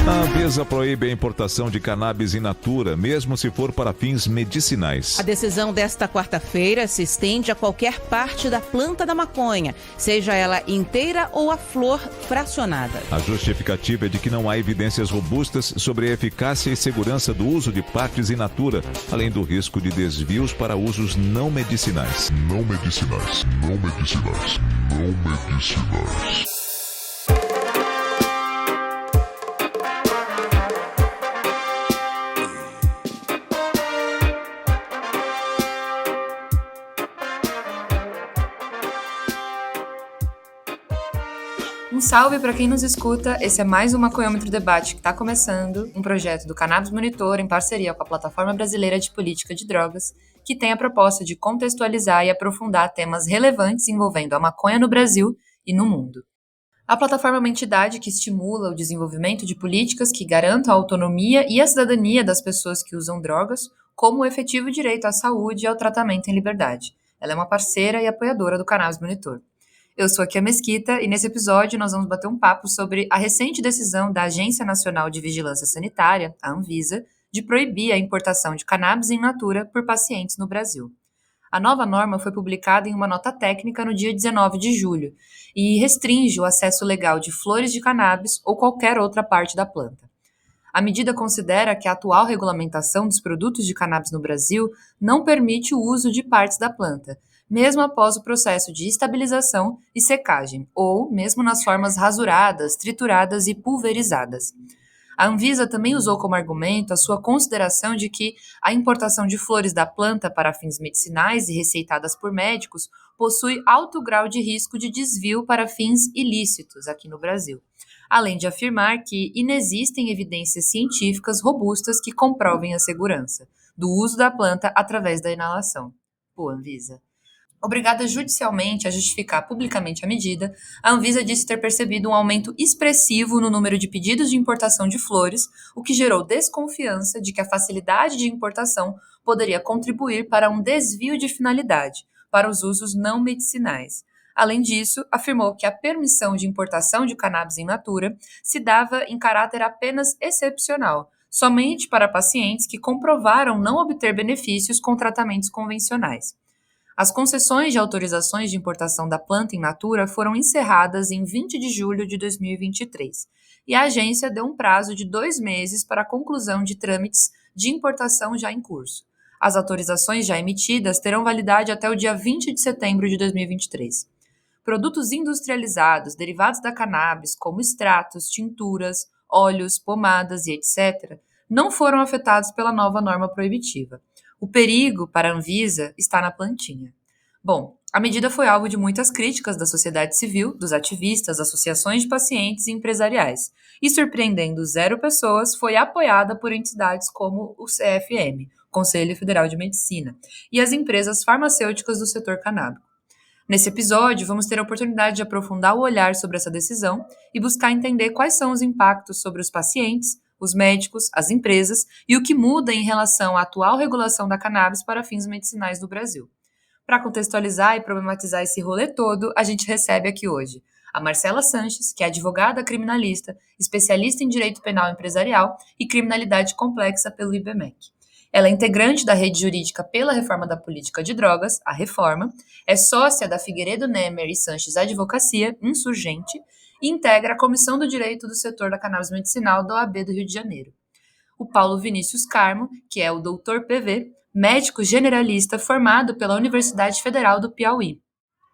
A Anvisa proíbe a importação de cannabis in natura, mesmo se for para fins medicinais. A decisão desta quarta-feira se estende a qualquer parte da planta da maconha, seja ela inteira ou a flor fracionada. A justificativa é de que não há evidências robustas sobre a eficácia e segurança do uso de partes in natura, além do risco de desvios para usos não medicinais. Não medicinais. Não medicinais. Não medicinais. Um salve para quem nos escuta, esse é mais um Maconhômetro Debate que está começando, um projeto do Cannabis Monitor em parceria com a Plataforma Brasileira de Política de Drogas, que tem a proposta de contextualizar e aprofundar temas relevantes envolvendo a maconha no Brasil e no mundo. A plataforma é uma entidade que estimula o desenvolvimento de políticas que garantam a autonomia e a cidadania das pessoas que usam drogas, como o efetivo direito à saúde e ao tratamento em liberdade. Ela é uma parceira e apoiadora do Cannabis Monitor. Eu sou aqui a Mesquita e nesse episódio nós vamos bater um papo sobre a recente decisão da Agência Nacional de Vigilância Sanitária, a Anvisa, de proibir a importação de cannabis in natura por pacientes no Brasil. A nova norma foi publicada em uma nota técnica no dia 19 de julho e restringe o acesso legal de flores de cannabis ou qualquer outra parte da planta. A medida considera que a atual regulamentação dos produtos de cannabis no Brasil não permite o uso de partes da planta, mesmo após o processo de estabilização e secagem, ou mesmo nas formas rasuradas, trituradas e pulverizadas. A Anvisa também usou como argumento a sua consideração de que a importação de flores da planta para fins medicinais e receitadas por médicos possui alto grau de risco de desvio para fins ilícitos aqui no Brasil, além de afirmar que inexistem evidências científicas robustas que comprovem a segurança do uso da planta através da inalação. Pô, Anvisa. Obrigada judicialmente a justificar publicamente a medida, a Anvisa disse ter percebido um aumento expressivo no número de pedidos de importação de flores, o que gerou desconfiança de que a facilidade de importação poderia contribuir para um desvio de finalidade, para os usos não medicinais. Além disso, afirmou que a permissão de importação de cannabis in natura se dava em caráter apenas excepcional, somente para pacientes que comprovaram não obter benefícios com tratamentos convencionais. As concessões de autorizações de importação da planta in natura foram encerradas em 20 de julho de 2023 e a agência deu um prazo de 2 meses para a conclusão de trâmites de importação já em curso. As autorizações já emitidas terão validade até o dia 20 de setembro de 2023. Produtos industrializados derivados da cannabis, como extratos, tinturas, óleos, pomadas e etc., não foram afetados pela nova norma proibitiva. O perigo para a Anvisa está na plantinha. Bom, a medida foi alvo de muitas críticas da sociedade civil, dos ativistas, associações de pacientes e empresariais. E, surpreendendo 0 pessoas, foi apoiada por entidades como o CFM, Conselho Federal de Medicina, e as empresas farmacêuticas do setor canábico. Nesse episódio, vamos ter a oportunidade de aprofundar o olhar sobre essa decisão e buscar entender quais são os impactos sobre os pacientes, os médicos, as empresas e o que muda em relação à atual regulação da cannabis para fins medicinais no Brasil. Para contextualizar e problematizar esse rolê todo, a gente recebe aqui hoje a Marcela Sanches, que é advogada criminalista, especialista em direito penal empresarial e criminalidade complexa pelo IBMEC. Ela é integrante da Rede Jurídica pela Reforma da Política de Drogas, a Reforma, é sócia da Figueiredo Nemer e Sanches Advocacia, insurgente, e integra a Comissão do Direito do Setor da Cannabis Medicinal da OAB do Rio de Janeiro. O Paulo Vinícius Carmo, que é o Dr. PV, médico generalista formado pela Universidade Federal do Piauí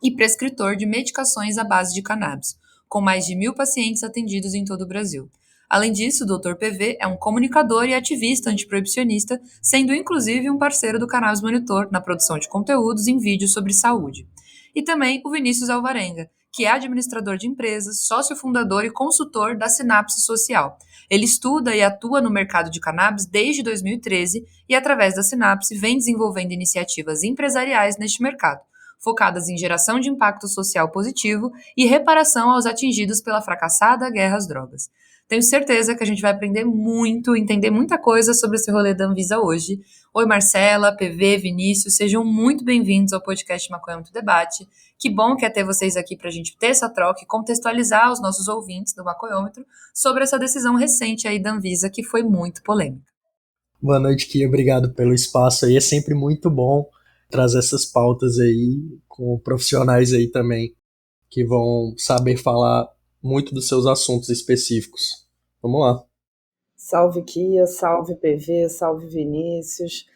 e prescritor de medicações à base de cannabis, com mais de 1.000 pacientes atendidos em todo o Brasil. Além disso, o Dr. PV é um comunicador e ativista antiproibicionista, sendo inclusive um parceiro do Cannabis Monitor na produção de conteúdos em vídeos sobre saúde. E também o Vinícius Alvarenga, que é administrador de empresas, sócio fundador e consultor da Sinapse Social. Ele estuda e atua no mercado de cannabis desde 2013 e, através da Sinapse, vem desenvolvendo iniciativas empresariais neste mercado, focadas em geração de impacto social positivo e reparação aos atingidos pela fracassada guerra às drogas. Tenho certeza que a gente vai aprender muito, entender muita coisa sobre esse rolê da Anvisa hoje. Oi, Marcela, PV, Vinícius, sejam muito bem-vindos ao podcast Maconhômetro Debate. Que bom que é ter vocês aqui para a gente ter essa troca e contextualizar os nossos ouvintes do Maconhômetro sobre essa decisão recente aí da Anvisa, que foi muito polêmica. Boa noite, Kia. Obrigado pelo espaço aí. É sempre muito bom trazer essas pautas aí com profissionais aí também que vão saber falar muito dos seus assuntos específicos. Vamos lá. Salve Kia, salve PV, salve Vinícius.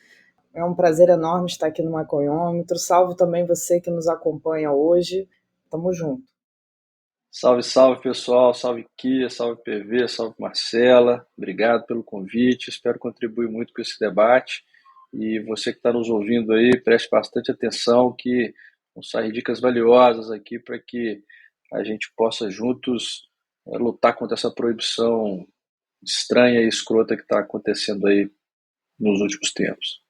É um prazer enorme estar aqui no Maconhômetro. Salve também você que nos acompanha hoje. Tamo junto. Salve, salve pessoal, salve Kia, salve PV, salve Marcela. Obrigado pelo convite, espero contribuir muito com esse debate. E você que está nos ouvindo aí, preste bastante atenção que vão sair dicas valiosas aqui para que a gente possa juntos lutar contra essa proibição estranha e escrota que está acontecendo aí nos últimos tempos.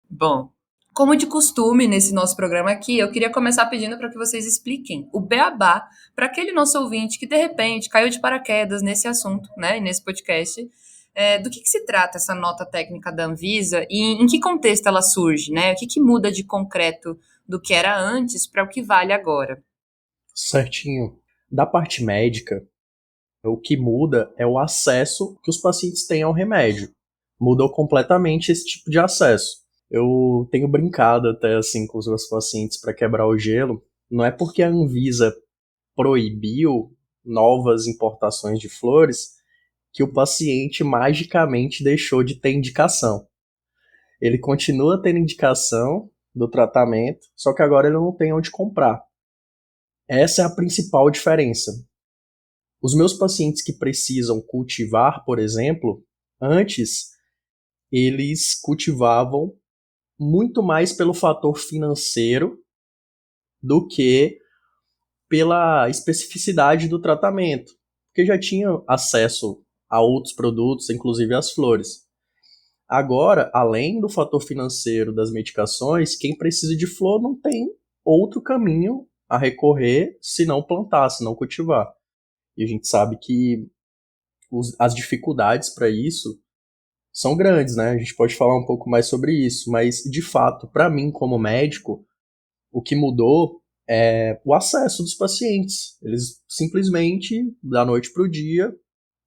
Bom, como de costume nesse nosso programa aqui, eu queria começar pedindo para que vocês expliquem o beabá para aquele nosso ouvinte que de repente caiu de paraquedas nesse assunto, né, e nesse podcast. Do que se trata essa nota técnica da Anvisa e em que contexto ela surge, né? O que muda de concreto do que era antes para o que vale agora? Certinho. Da parte médica, o que muda é o acesso que os pacientes têm ao remédio. Mudou completamente esse tipo de acesso. Eu tenho brincado até assim com os meus pacientes para quebrar o gelo. Não é porque a Anvisa proibiu novas importações de flores que o paciente magicamente deixou de ter indicação. Ele continua tendo indicação do tratamento, só que agora ele não tem onde comprar. Essa é a principal diferença. Os meus pacientes que precisam cultivar, por exemplo, antes eles cultivavam muito mais pelo fator financeiro do que pela especificidade do tratamento, porque já tinham acesso a outros produtos, inclusive as flores. Agora, além do fator financeiro das medicações, quem precisa de flor não tem outro caminho a recorrer se não plantar, se não cultivar. E a gente sabe que as dificuldades para isso são grandes, né? A gente pode falar um pouco mais sobre isso, mas, de fato, para mim, como médico, o que mudou é o acesso dos pacientes. Eles simplesmente, da noite para o dia,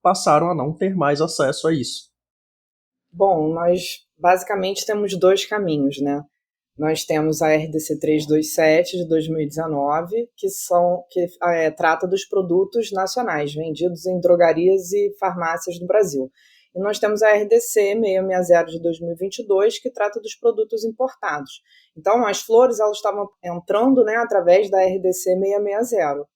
passaram a não ter mais acesso a isso. Bom, nós basicamente temos dois caminhos, né? Nós temos a RDC 327 de 2019, que trata dos produtos nacionais vendidos em drogarias e farmácias do Brasil. E nós temos a RDC 660 de 2022, que trata dos produtos importados. Então, as flores elas estavam entrando, né, através da RDC 660.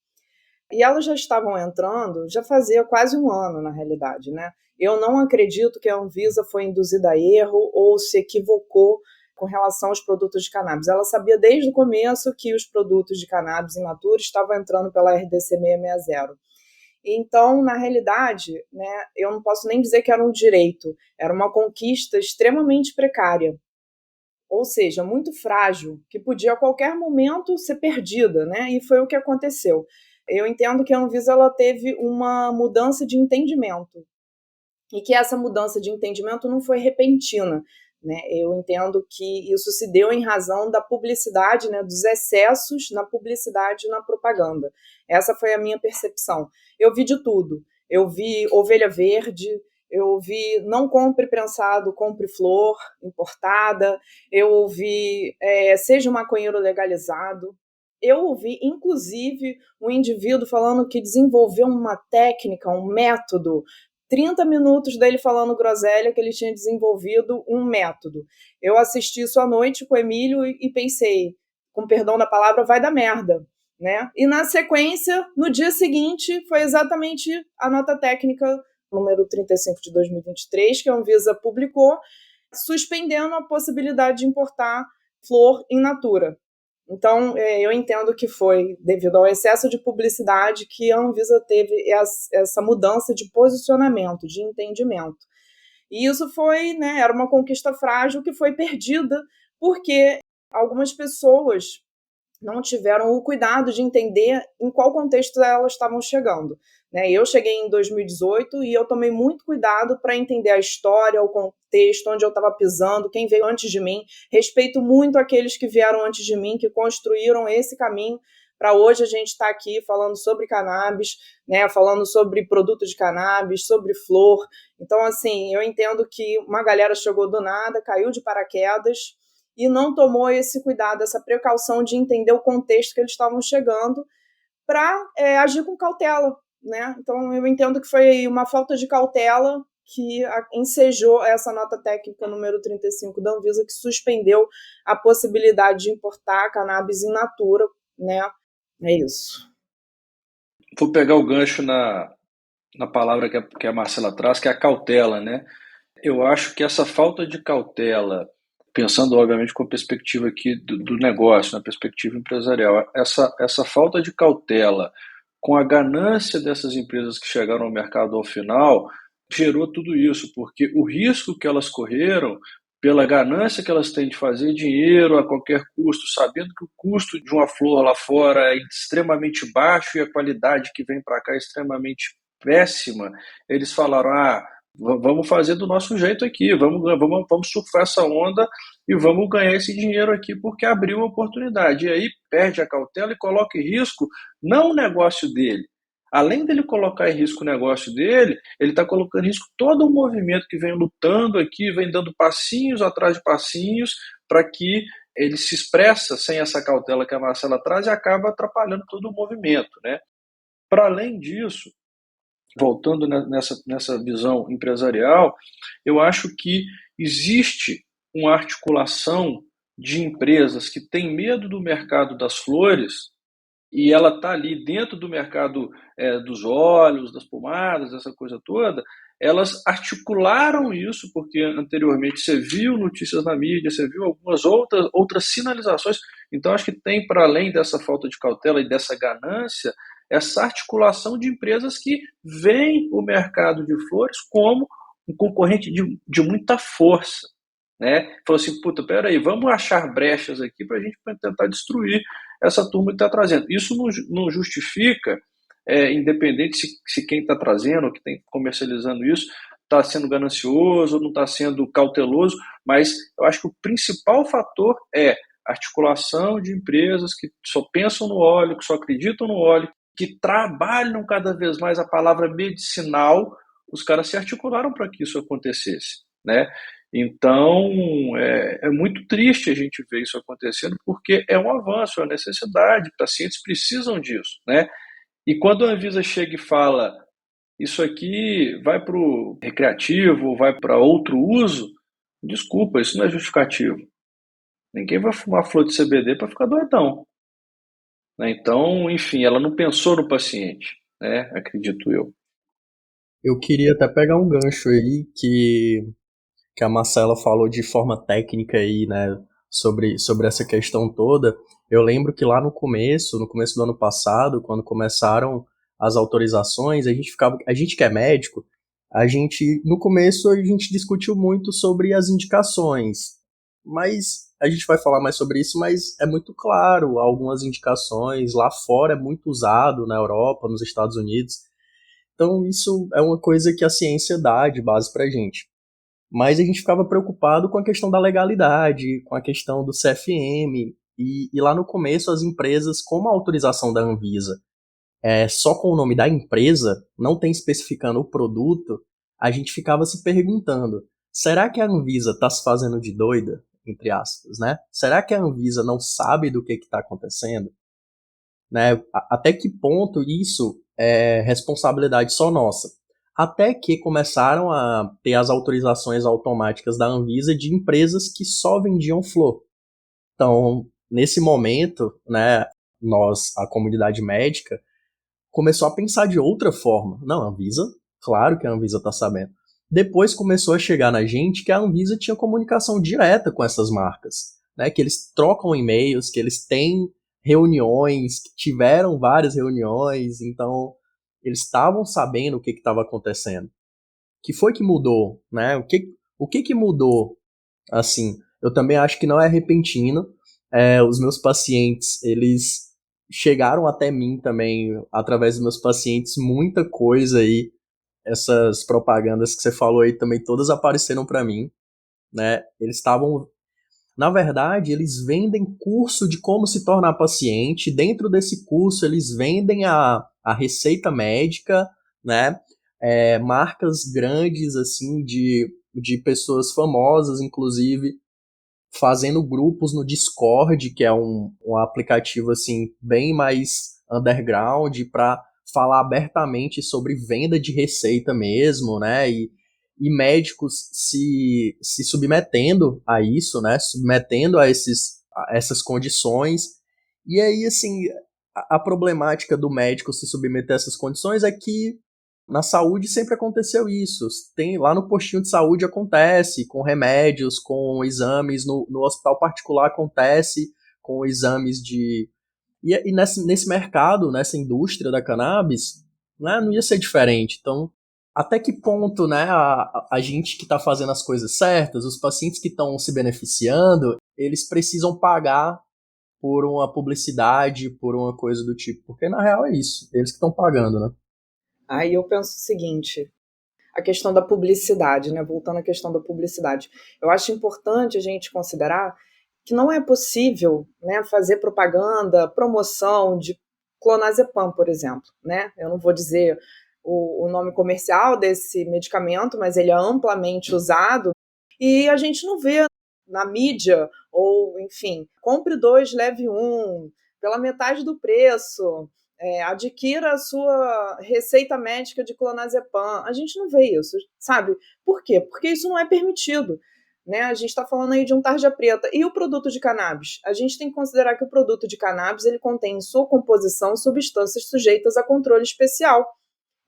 E elas já estavam entrando, já fazia quase um ano, na realidade, né? Eu não acredito que a Anvisa foi induzida a erro ou se equivocou com relação aos produtos de cannabis. Ela sabia desde o começo que os produtos de cannabis in natura estavam entrando pela RDC 660. Então, na realidade, né, eu não posso nem dizer que era um direito, era uma conquista extremamente precária, ou seja, muito frágil, que podia a qualquer momento ser perdida, né? E foi o que aconteceu. Eu entendo que a Anvisa ela teve uma mudança de entendimento e que essa mudança de entendimento não foi repentina, né? Eu entendo que isso se deu em razão da publicidade, né, dos excessos na publicidade e na propaganda. Essa foi a minha percepção. Eu vi de tudo. Eu vi ovelha verde, eu vi não compre prensado, compre flor importada, eu ouvi seja um maconheiro legalizado. Eu ouvi, inclusive, um indivíduo falando que desenvolveu uma técnica, um método, 30 minutos dele falando groselha que ele tinha desenvolvido um método. Eu assisti isso à noite com o Emílio e pensei, com perdão da palavra, vai dar merda, né? E na sequência, no dia seguinte, foi exatamente a nota técnica número 35 de 2023, que a Anvisa publicou, suspendendo a possibilidade de importar flor in natura. Então, eu entendo que foi devido ao excesso de publicidade que a Anvisa teve essa mudança de posicionamento, de entendimento. E isso foi, né, era uma conquista frágil que foi perdida porque algumas pessoas não tiveram o cuidado de entender em qual contexto elas estavam chegando. Né? Eu cheguei em 2018 e eu tomei muito cuidado para entender a história, o contexto, onde eu estava pisando, quem veio antes de mim. Respeito muito aqueles que vieram antes de mim, que construíram esse caminho para hoje a gente estar aqui falando sobre cannabis, né? Falando sobre produto de cannabis, sobre flor. Então, assim, eu entendo que uma galera chegou do nada, caiu de paraquedas, e não tomou esse cuidado, essa precaução de entender o contexto que eles estavam chegando para agir com cautela, né? Então, eu entendo que foi uma falta de cautela que ensejou essa nota técnica número 35 da Anvisa, que suspendeu a possibilidade de importar cannabis in natura, né? É isso. Vou pegar o gancho na palavra que a Marcela traz, que é a cautela, né? Eu acho que essa falta de cautela, pensando obviamente com a perspectiva aqui do negócio, na perspectiva empresarial, essa falta de cautela com a ganância dessas empresas que chegaram ao mercado ao final, gerou tudo isso, porque o risco que elas correram, pela ganância que elas têm de fazer dinheiro a qualquer custo, sabendo que o custo de uma flor lá fora é extremamente baixo e a qualidade que vem para cá é extremamente péssima, eles falaram, vamos fazer do nosso jeito aqui, vamos surfar essa onda e vamos ganhar esse dinheiro aqui porque abriu uma oportunidade. E aí perde a cautela e coloca em risco não o negócio dele. Além dele colocar em risco o negócio dele, ele está colocando em risco todo o movimento que vem lutando aqui, vem dando passinhos atrás de passinhos para que ele se expressa sem essa cautela que a Marcela traz e acaba atrapalhando todo o movimento, né? Para além disso, voltando nessa visão empresarial, eu acho que existe uma articulação de empresas que têm medo do mercado das flores e ela está ali dentro do mercado dos óleos, das pomadas, essa coisa toda, elas articularam isso, porque anteriormente você viu notícias na mídia, você viu algumas outras sinalizações, então acho que tem, para além dessa falta de cautela e dessa ganância, essa articulação de empresas que veem o mercado de flores como um concorrente de muita força. Né? Falou assim, peraí, vamos achar brechas aqui para a gente tentar destruir essa turma que está trazendo. Isso não justifica, independente se quem está trazendo, ou que está comercializando isso, está sendo ganancioso ou não está sendo cauteloso, mas eu acho que o principal fator é a articulação de empresas que só pensam no óleo, que só acreditam no óleo, que trabalham cada vez mais a palavra medicinal, os caras se articularam para que isso acontecesse, né? Então, é muito triste a gente ver isso acontecendo, porque é um avanço, é uma necessidade, pacientes precisam disso, né? E quando a Anvisa chega e fala, isso aqui vai para o recreativo, vai para outro uso, desculpa, isso não é justificativo. Ninguém vai fumar flor de CBD para ficar doidão. Então, enfim, ela não pensou no paciente, né? Acredito eu. Eu queria até pegar um gancho aí que a Marcela falou de forma técnica aí, né, sobre essa questão toda. Eu lembro que lá no começo do ano passado, quando começaram as autorizações, a gente que é médico, no começo a gente discutiu muito sobre as indicações, mas a gente vai falar mais sobre isso, mas é muito claro, algumas indicações lá fora é muito usado, na Europa, nos Estados Unidos, então isso é uma coisa que a ciência dá de base pra gente. Mas a gente ficava preocupado com a questão da legalidade, com a questão do CFM, e lá no começo as empresas, como a autorização da Anvisa só com o nome da empresa, não tem especificando o produto, a gente ficava se perguntando, será que a Anvisa está se fazendo de doida, entre aspas, né? Será que a Anvisa não sabe do que está acontecendo? Né? Até que ponto isso é responsabilidade só nossa? Até que começaram a ter as autorizações automáticas da Anvisa de empresas que só vendiam flor. Então, nesse momento, né, a comunidade médica, começou a pensar de outra forma. Não, a Anvisa, claro que a Anvisa está sabendo. Depois começou a chegar na gente que a Anvisa tinha comunicação direta com essas marcas, né, que eles trocam e-mails, que eles têm reuniões, que tiveram várias reuniões, então eles estavam sabendo o que estava acontecendo. O que foi que mudou, né? O que mudou? Assim, eu também acho que não é repentino. Os meus pacientes, eles chegaram até mim também, através dos meus pacientes, muita coisa aí, essas propagandas que você falou aí também, todas apareceram para mim, né? Eles estavam, na verdade, eles vendem curso de como se tornar paciente, dentro desse curso eles vendem a receita médica, né? Marcas grandes, assim, de pessoas famosas, inclusive, fazendo grupos no Discord, que é um aplicativo assim bem mais underground para falar abertamente sobre venda de receita mesmo, né? E médicos se submetendo a isso, né? Submetendo a essas condições. E aí, assim, a problemática do médico se submeter a essas condições é que na saúde sempre aconteceu isso. Tem lá no postinho de saúde acontece, com remédios, com exames, no hospital particular acontece, com exames de. E nesse mercado, nessa indústria da cannabis, né, não ia ser diferente. Então, até que ponto, né, a gente que está fazendo as coisas certas, os pacientes que estão se beneficiando, eles precisam pagar por uma publicidade, por uma coisa do tipo? Porque na real é isso, eles que estão pagando, né? Aí eu penso o seguinte, a questão da publicidade, né? Voltando à questão da publicidade. Eu acho importante a gente considerar que não é possível, né, fazer propaganda, promoção de clonazepam, por exemplo, né? Eu não vou dizer o nome comercial desse medicamento, mas ele é amplamente usado e a gente não vê na mídia ou, enfim, compre 2, leve 1, pela metade do preço, adquira a sua receita médica de clonazepam. A gente não vê isso, sabe? Por quê? Porque isso não é permitido. Né? A gente está falando aí de um tarja preta. E o produto de cannabis? A gente tem que considerar que o produto de cannabis ele contém em sua composição substâncias sujeitas a controle especial.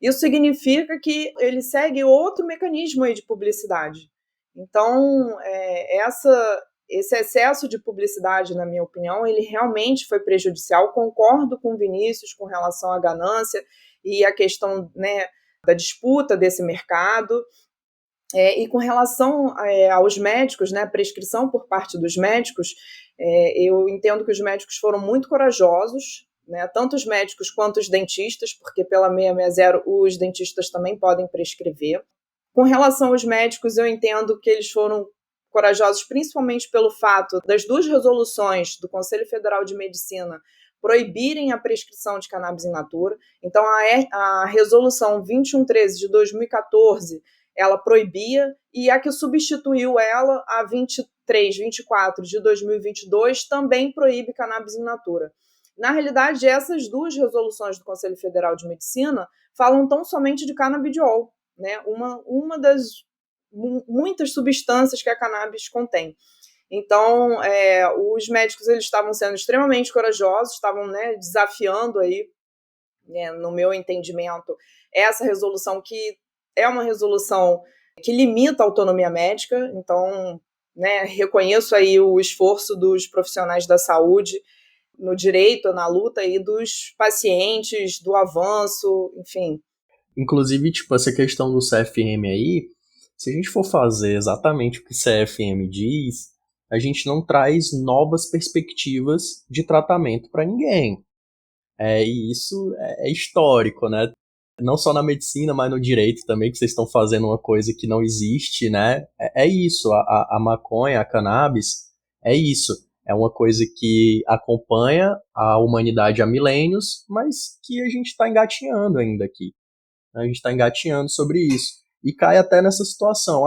Isso significa que ele segue outro mecanismo aí de publicidade. Então, esse excesso de publicidade, na minha opinião, ele realmente foi prejudicial. Concordo com o Vinícius com relação à ganância e a questão, né, da disputa desse mercado. E com relação aos médicos, né, prescrição por parte dos médicos, eu entendo que os médicos foram muito corajosos, né, tanto os médicos quanto os dentistas, porque pela 660 os dentistas também podem prescrever. Com relação aos médicos, eu entendo que eles foram corajosos principalmente pelo fato das 2 resoluções do Conselho Federal de Medicina proibirem a prescrição de cannabis in natura. Então, a resolução 2113 de 2014, ela proibia, e a que substituiu ela, a 2324 de 2022, também proíbe cannabis in natura. Na realidade, essas 2 resoluções do Conselho Federal de Medicina falam tão somente de canabidiol, né? Uma das muitas substâncias que a cannabis contém. Então, os médicos eles estavam sendo extremamente corajosos, estavam, né, desafiando aí, né, no meu entendimento, essa resolução que é uma resolução que limita a autonomia médica. Então, né, reconheço aí o esforço dos profissionais da saúde no direito, na luta aí dos pacientes, do avanço, enfim. Inclusive, tipo, essa questão do CFM aí, se a gente for fazer exatamente o que o CFM diz, a gente não traz novas perspectivas de tratamento para ninguém. E isso é histórico, né? Não só na medicina, mas no direito também, que vocês estão fazendo uma coisa que não existe, né? É isso, a maconha, a cannabis, é isso. É uma coisa que acompanha a humanidade há milênios, mas que a gente está engatinhando ainda aqui. A gente está engatinhando sobre isso. E cai até nessa situação.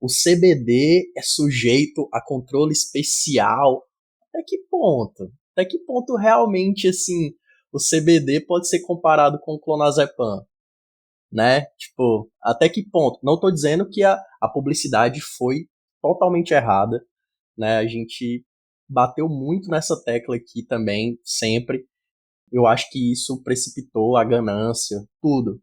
O CBD é sujeito a controle especial. Até que ponto? Até que ponto realmente, assim, o CBD pode ser comparado com o clonazepam? Né? Tipo, até que ponto? Não estou dizendo que a publicidade foi totalmente errada. Né? A gente bateu muito nessa tecla aqui também, sempre. Eu acho que isso precipitou a ganância, tudo.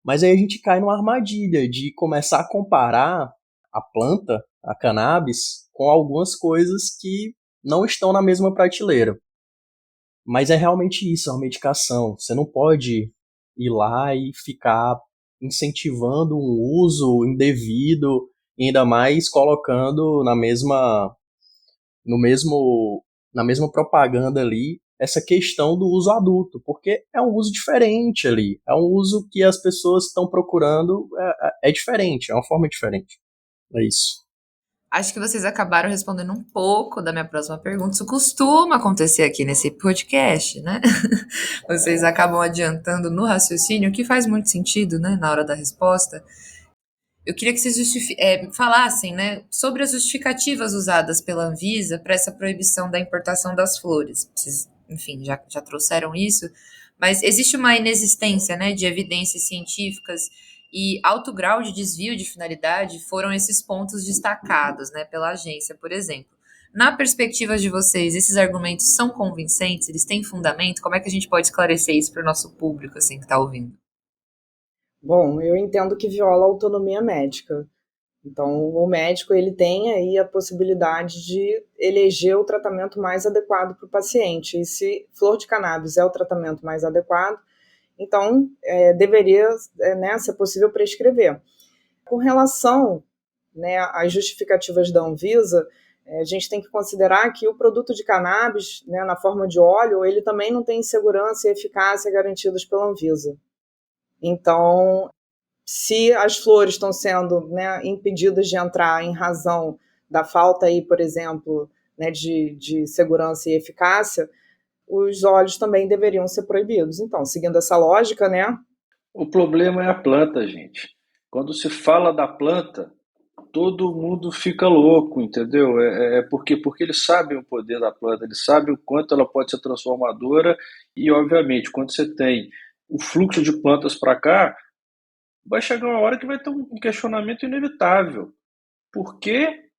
Mas aí a gente cai numa armadilha de começar a comparar a planta, a cannabis, com algumas coisas que não estão na mesma prateleira. Mas é realmente isso, é uma medicação. Você não pode ir lá e ficar incentivando um uso indevido, ainda mais colocando na mesma propaganda ali essa questão do uso adulto, porque é um uso diferente ali, é um uso que as pessoas estão procurando, é diferente, é uma forma diferente. É isso. Acho que vocês acabaram respondendo um pouco da minha próxima pergunta. Isso costuma acontecer aqui nesse podcast, né? Vocês acabam adiantando no raciocínio, o que faz muito sentido, né, na hora da resposta. Eu queria que vocês falassem, né, sobre as justificativas usadas pela Anvisa para essa proibição da importação das flores. Vocês, enfim, já trouxeram isso, mas existe uma inexistência, né, de evidências científicas e alto grau de desvio de finalidade foram esses pontos destacados, né, pela agência, por exemplo. Na perspectiva de vocês, esses argumentos são convincentes? Eles têm fundamento? Como é que a gente pode esclarecer isso para o nosso público, assim, que está ouvindo? Bom, eu entendo que viola a autonomia médica. Então, o médico ele tem aí a possibilidade de eleger o tratamento mais adequado para o paciente. E se flor de cannabis é o tratamento mais adequado, então deveria ser possível prescrever. Com relação, né, às justificativas da Anvisa, a gente tem que considerar que o produto de cannabis, né, na forma de óleo, ele também não tem segurança e eficácia garantidos pela Anvisa. Então, se as flores estão sendo, né, impedidas de entrar em razão da falta aí, por exemplo, né, de segurança e eficácia, os óleos também deveriam ser proibidos. Então, seguindo essa lógica, né? O problema é a planta, gente. Quando se fala da planta, todo mundo fica louco, entendeu? Porque eles sabem o poder da planta, eles sabem o quanto ela pode ser transformadora e, obviamente, quando você tem o fluxo de plantas para cá, vai chegar uma hora que vai ter um questionamento inevitável. Por que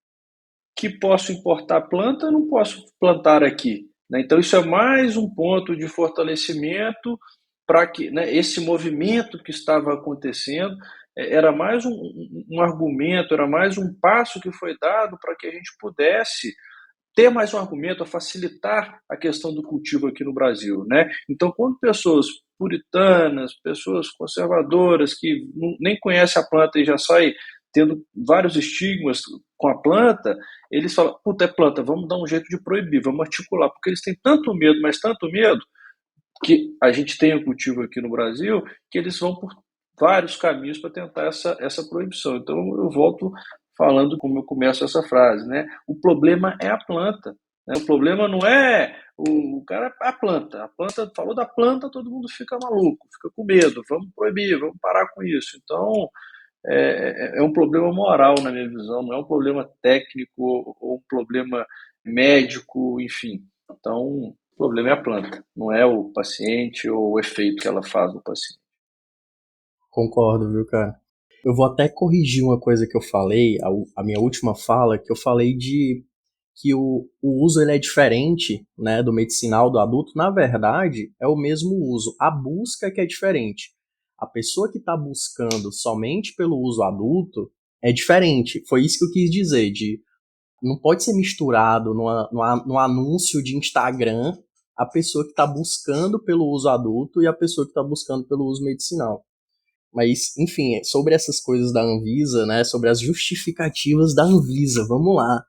posso importar planta e não posso plantar aqui? Então, isso é mais um ponto de fortalecimento para que, né, esse movimento que estava acontecendo era mais um argumento, era mais um passo que foi dado para que a gente pudesse ter mais um argumento a facilitar a questão do cultivo aqui no Brasil, né? Então, quando pessoas puritanas, pessoas conservadoras que nem conhecem a planta e já saem tendo vários estigmas com a planta, eles falam, puta, é planta, vamos dar um jeito de proibir, vamos articular, porque eles têm tanto medo, mas tanto medo, que a gente tem o cultivo aqui no Brasil, que eles vão por vários caminhos para tentar essa proibição. Então, eu volto falando como eu começo essa frase, né? O problema é a planta, né? O problema não é o cara, a planta. A planta, falou da planta, todo mundo fica maluco, fica com medo, vamos proibir, vamos parar com isso. Então, é um problema moral, na minha visão, não é um problema técnico ou um problema médico, enfim. Então, o problema é a planta, não é o paciente ou o efeito que ela faz no paciente. Concordo, viu, cara? Eu vou até corrigir uma coisa que eu falei, a minha última fala, que eu falei de que o uso ele é diferente, né, do medicinal do adulto. Na verdade, é o mesmo uso. A busca que é diferente. A pessoa que está buscando somente pelo uso adulto é diferente. Foi isso que eu quis dizer, não pode ser misturado no anúncio de Instagram a pessoa que está buscando pelo uso adulto e a pessoa que está buscando pelo uso medicinal. Mas, enfim, sobre essas coisas da Anvisa, né, sobre as justificativas da Anvisa, vamos lá.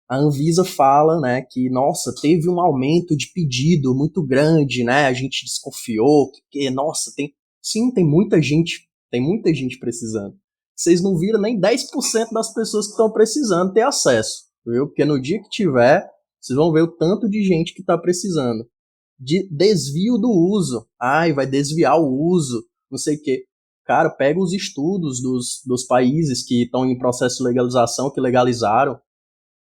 A Anvisa fala, né, que, nossa, teve um aumento de pedido muito grande, né, a gente desconfiou, que nossa, tem muita gente precisando. Vocês não viram nem 10% das pessoas que estão precisando ter acesso, viu? Porque no dia que tiver, vocês vão ver o tanto de gente que está precisando. De desvio do uso. Ai, vai desviar o uso, não sei o quê. Cara, pega os estudos dos países que estão em processo de legalização, que legalizaram,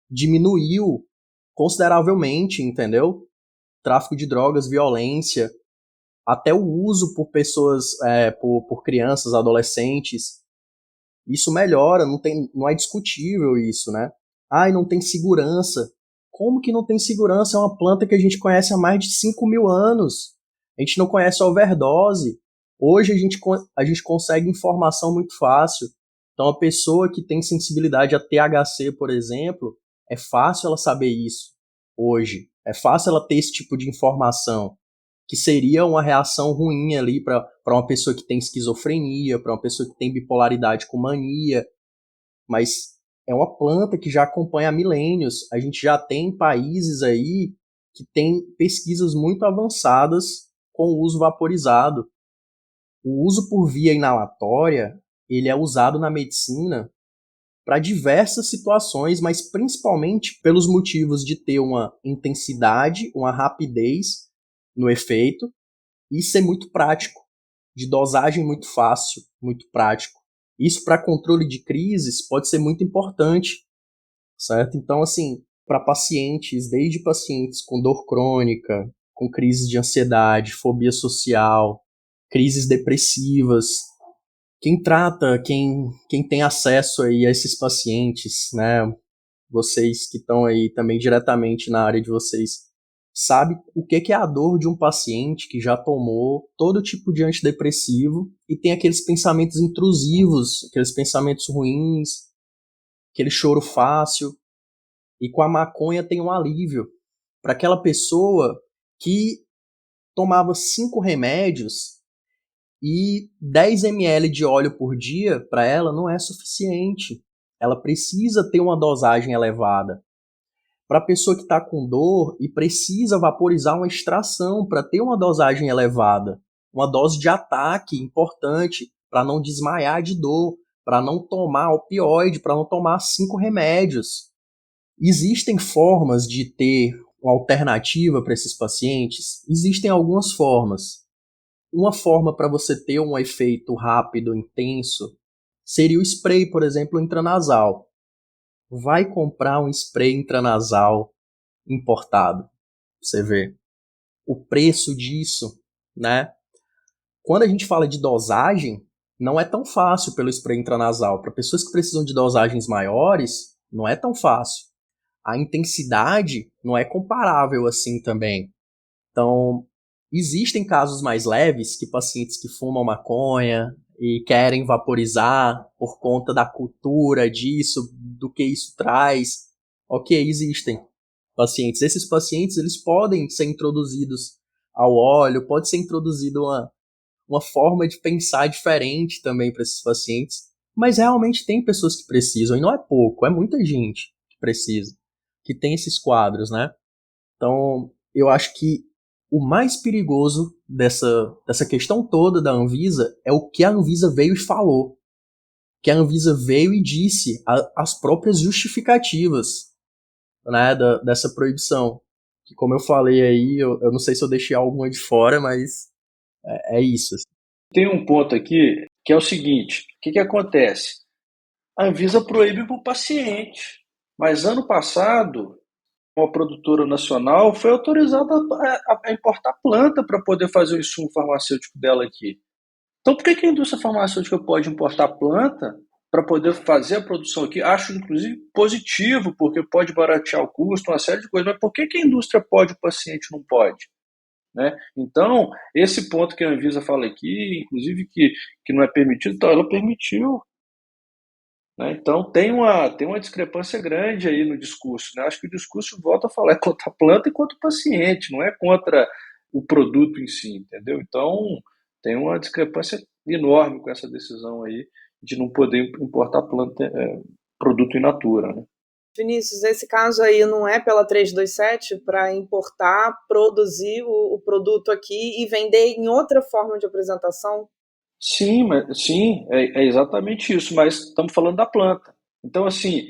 diminuiu consideravelmente, entendeu? Tráfico de drogas, violência, até o uso por pessoas, por crianças, adolescentes. Isso melhora, não é discutível isso, né? Ai, não tem segurança. Como que não tem segurança? É uma planta que a gente conhece há mais de 5.000 anos. A gente não conhece a overdose. Hoje a gente consegue informação muito fácil. Então a pessoa que tem sensibilidade a THC, por exemplo, é fácil ela saber isso hoje. É fácil ela ter esse tipo de informação, que seria uma reação ruim ali para uma pessoa que tem esquizofrenia, para uma pessoa que tem bipolaridade com mania. Mas é uma planta que já acompanha há milênios. A gente já tem países aí que têm pesquisas muito avançadas com o uso vaporizado. O uso por via inalatória, ele é usado na medicina para diversas situações, mas principalmente pelos motivos de ter uma intensidade, uma rapidez no efeito e ser muito prático, de dosagem muito fácil, muito prático. Isso para controle de crises pode ser muito importante, certo? Então, assim, para pacientes, desde pacientes com dor crônica, com crises de ansiedade, fobia social, crises depressivas, quem trata, quem tem acesso aí a esses pacientes, né? Vocês que estão aí também diretamente na área de vocês, sabe o que é a dor de um paciente que já tomou todo tipo de antidepressivo e tem aqueles pensamentos intrusivos, aqueles pensamentos ruins, aquele choro fácil, e com a maconha tem um alívio para aquela pessoa que tomava 5 remédios e 10 ml de óleo por dia para ela não é suficiente. Ela precisa ter uma dosagem elevada. Para a pessoa que está com dor e precisa vaporizar uma extração para ter uma dosagem elevada, uma dose de ataque importante para não desmaiar de dor, para não tomar opioide, para não tomar 5 remédios. Existem formas de ter uma alternativa para esses pacientes? Existem algumas formas. Uma forma para você ter um efeito rápido, intenso, seria o spray, por exemplo, intranasal. Vai comprar um spray intranasal importado. Você vê o preço disso, né? Quando a gente fala de dosagem, não é tão fácil pelo spray intranasal. Para pessoas que precisam de dosagens maiores, não é tão fácil. A intensidade não é comparável assim também. Então, existem casos mais leves que pacientes que fumam maconha e querem vaporizar por conta da cultura disso, do que isso traz. Ok, existem pacientes. Esses pacientes eles podem ser introduzidos ao óleo, pode ser introduzida uma forma de pensar diferente também para esses pacientes, mas realmente tem pessoas que precisam, e não é pouco, é muita gente que precisa, que tem esses quadros, né? Então, eu acho que o mais perigoso dessa questão toda da Anvisa é o que a Anvisa veio e falou. Que a Anvisa veio e disse as próprias justificativas, né, dessa proibição. Que, como eu falei aí, eu não sei se eu deixei alguma de fora, mas é isso. Tem um ponto aqui que é o seguinte: o que acontece? A Anvisa proíbe para o paciente, mas ano passado uma produtora nacional foi autorizada a importar planta para poder fazer o insumo farmacêutico dela aqui. Então, por que a indústria farmacêutica pode importar planta para poder fazer a produção aqui? Acho, inclusive, positivo, porque pode baratear o custo, uma série de coisas. Mas por que a indústria pode e o paciente não pode? Né? Então, esse ponto que a Anvisa fala aqui, inclusive que não é permitido, então ela permitiu. Né? Então, tem uma discrepância grande aí no discurso. Né? Acho que o discurso, volta a falar, é contra a planta e contra o paciente, não é contra o produto em si, entendeu? Então, tem uma discrepância enorme com essa decisão aí de não poder importar produto in natura, né? Vinícius, esse caso aí não é pela 327 para importar, produzir o produto aqui e vender em outra forma de apresentação? Sim, é exatamente isso, mas estamos falando da planta. Então, assim,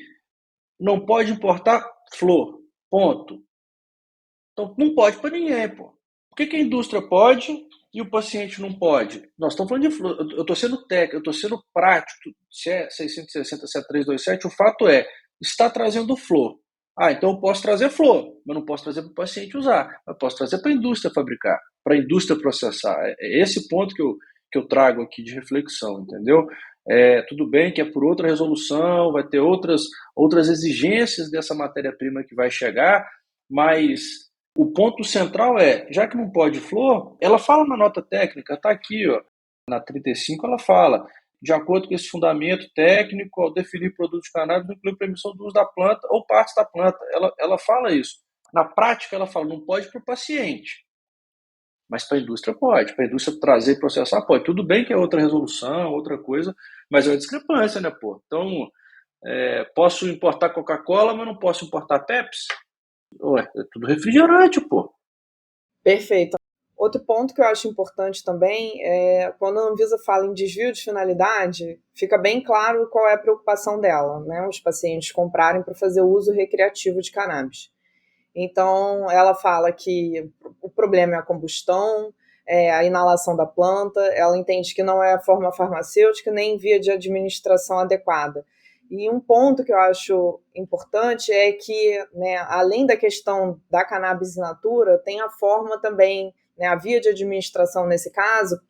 não pode importar flor, ponto. Então, não pode para ninguém, pô. Por que a indústria pode e o paciente não pode? Nós estamos falando de flor. Eu estou sendo técnico, eu estou sendo prático. Se é 660, se é 327, o fato é, está trazendo flor. Então eu posso trazer flor, mas não posso trazer para o paciente usar. Eu posso trazer para a indústria fabricar, para a indústria processar. É esse ponto que eu trago aqui de reflexão, entendeu? Tudo bem que é por outra resolução, vai ter outras exigências dessa matéria-prima que vai chegar, mas o ponto central é, já que não pode flor, ela fala na nota técnica, está aqui, ó, na 35 ela fala, de acordo com esse fundamento técnico, ao definir produtos de cannabis, não inclui permissão do uso da planta ou partes da planta. Ela fala isso. Na prática, ela fala, não pode para o paciente, mas para a indústria pode. Para a indústria trazer e processar, pode. Tudo bem que é outra resolução, outra coisa, mas é uma discrepância, né, pô? Então, Posso importar Coca-Cola, mas não posso importar Pepsi? Ué, é tudo refrigerante, pô. Perfeito. Outro ponto que eu acho importante também é quando a Anvisa fala em desvio de finalidade, fica bem claro qual é a preocupação dela, né? Os pacientes comprarem para fazer uso recreativo de cannabis. Então, ela fala que o problema é a combustão, a inalação da planta, ela entende que não é a forma farmacêutica nem via de administração adequada. E um ponto que eu acho importante é que, né, além da questão da cannabis in natura, tem a forma também, né, a via de administração nesse caso,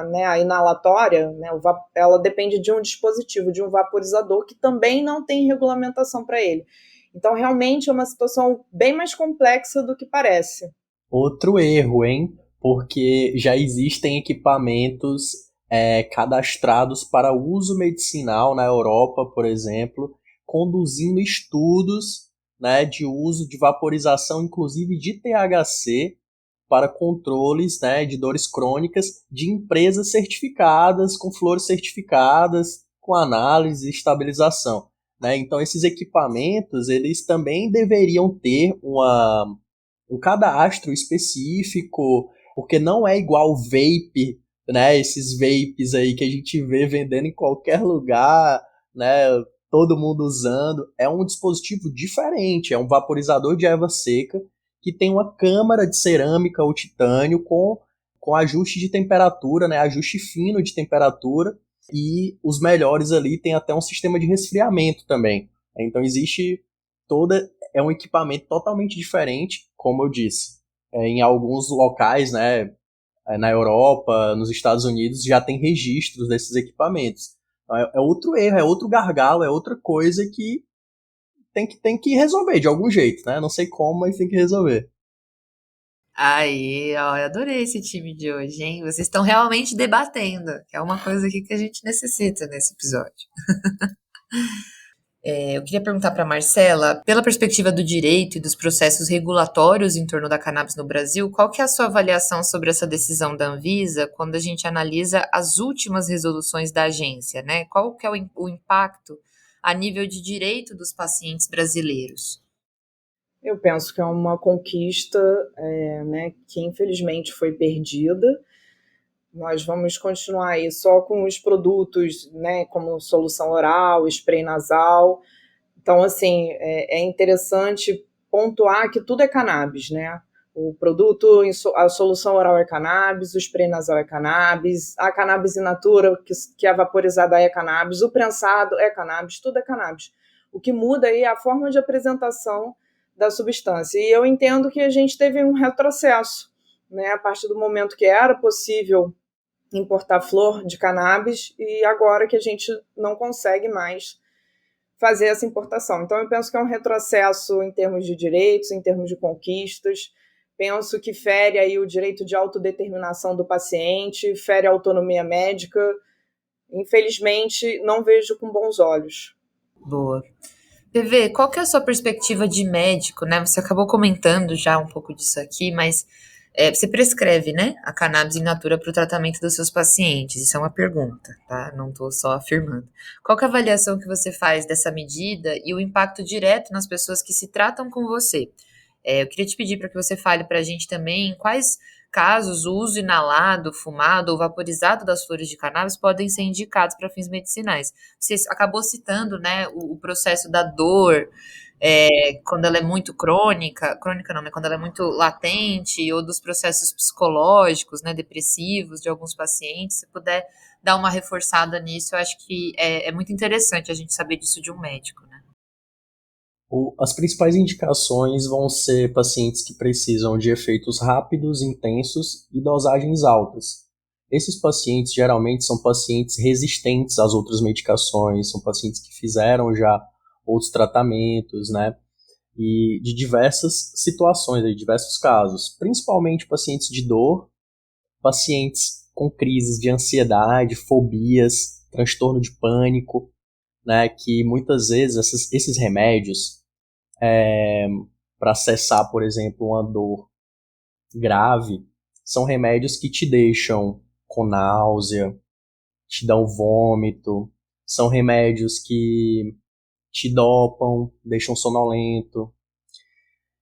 né, a inalatória, né, ela depende de um dispositivo, de um vaporizador, que também não tem regulamentação para ele. Então, realmente é uma situação bem mais complexa do que parece. Outro erro, hein? Porque já existem equipamentos cadastrados para uso medicinal na Europa, por exemplo, conduzindo estudos, né, de uso de vaporização, inclusive de THC, para controles, né, de dores crônicas de empresas certificadas, com flores certificadas, com análise e estabilização. Né? Então, esses equipamentos, eles também deveriam ter um cadastro específico, porque não é igual vape, né? Esses vapes aí que a gente vê vendendo em qualquer lugar, né? Todo mundo usando. É um dispositivo diferente, é um vaporizador de erva seca que tem uma câmara de cerâmica ou titânio com ajuste de temperatura, né? Ajuste fino de temperatura, e os melhores ali tem até um sistema de resfriamento também. Então existe é um equipamento totalmente diferente, como eu disse. Em alguns locais, né, na Europa, nos Estados Unidos, já tem registros desses equipamentos. Então, é outro erro, é outro gargalo, é outra coisa que tem que resolver de algum jeito, né? Não sei como, mas tem que resolver. Aí, ó, eu adorei esse time de hoje, hein? Vocês estão realmente debatendo, que é uma coisa aqui que a gente necessita nesse episódio. Eu queria perguntar para Marcela, pela perspectiva do direito e dos processos regulatórios em torno da cannabis no Brasil, qual que é a sua avaliação sobre essa decisão da Anvisa quando a gente analisa as últimas resoluções da agência, né? Qual que é o impacto a nível de direito dos pacientes brasileiros? Eu penso que é uma conquista, né, que infelizmente foi perdida. Nós vamos continuar aí só com os produtos, né, como solução oral, spray nasal. Então, assim, é interessante pontuar que tudo é cannabis, né? O produto, a solução oral é cannabis, o spray nasal é cannabis, a cannabis in natura, que é vaporizada, é cannabis, o prensado é cannabis, tudo é cannabis. O que muda aí é a forma de apresentação da substância. E eu entendo que a gente teve um retrocesso, né? A partir do momento que era possível importar flor de cannabis e agora que a gente não consegue mais fazer essa importação. Então, eu penso que é um retrocesso em termos de direitos, em termos de conquistas. Penso que fere aí o direito de autodeterminação do paciente, fere a autonomia médica. Infelizmente, não vejo com bons olhos. Boa. PV, qual que é a sua perspectiva de médico, né? Você acabou comentando já um pouco disso aqui, mas você prescreve, né, a cannabis in natura para o tratamento dos seus pacientes? Isso é uma pergunta, tá? Não estou só afirmando. Qual que é a avaliação que você faz dessa medida e o impacto direto nas pessoas que se tratam com você? Eu queria te pedir para que você fale para a gente também em quais casos o uso inalado, fumado ou vaporizado das flores de cannabis podem ser indicados para fins medicinais. Você acabou citando, né, o processo da dor, quando ela é muito crônica não, mas quando ela é muito latente, ou dos processos psicológicos, né, depressivos de alguns pacientes. Se puder dar uma reforçada nisso, eu acho que é muito interessante a gente saber disso de um médico, né? As principais indicações vão ser pacientes que precisam de efeitos rápidos, intensos e dosagens altas. Esses pacientes geralmente são pacientes resistentes às outras medicações, são pacientes que fizeram já outros tratamentos, né? E de diversas situações, de diversos casos, principalmente pacientes de dor, pacientes com crises de ansiedade, fobias, transtorno de pânico, né? Que muitas vezes esses remédios para cessar, por exemplo, uma dor grave, são remédios que te deixam com náusea, te dão vômito, são remédios que te dopam, deixam sonolento.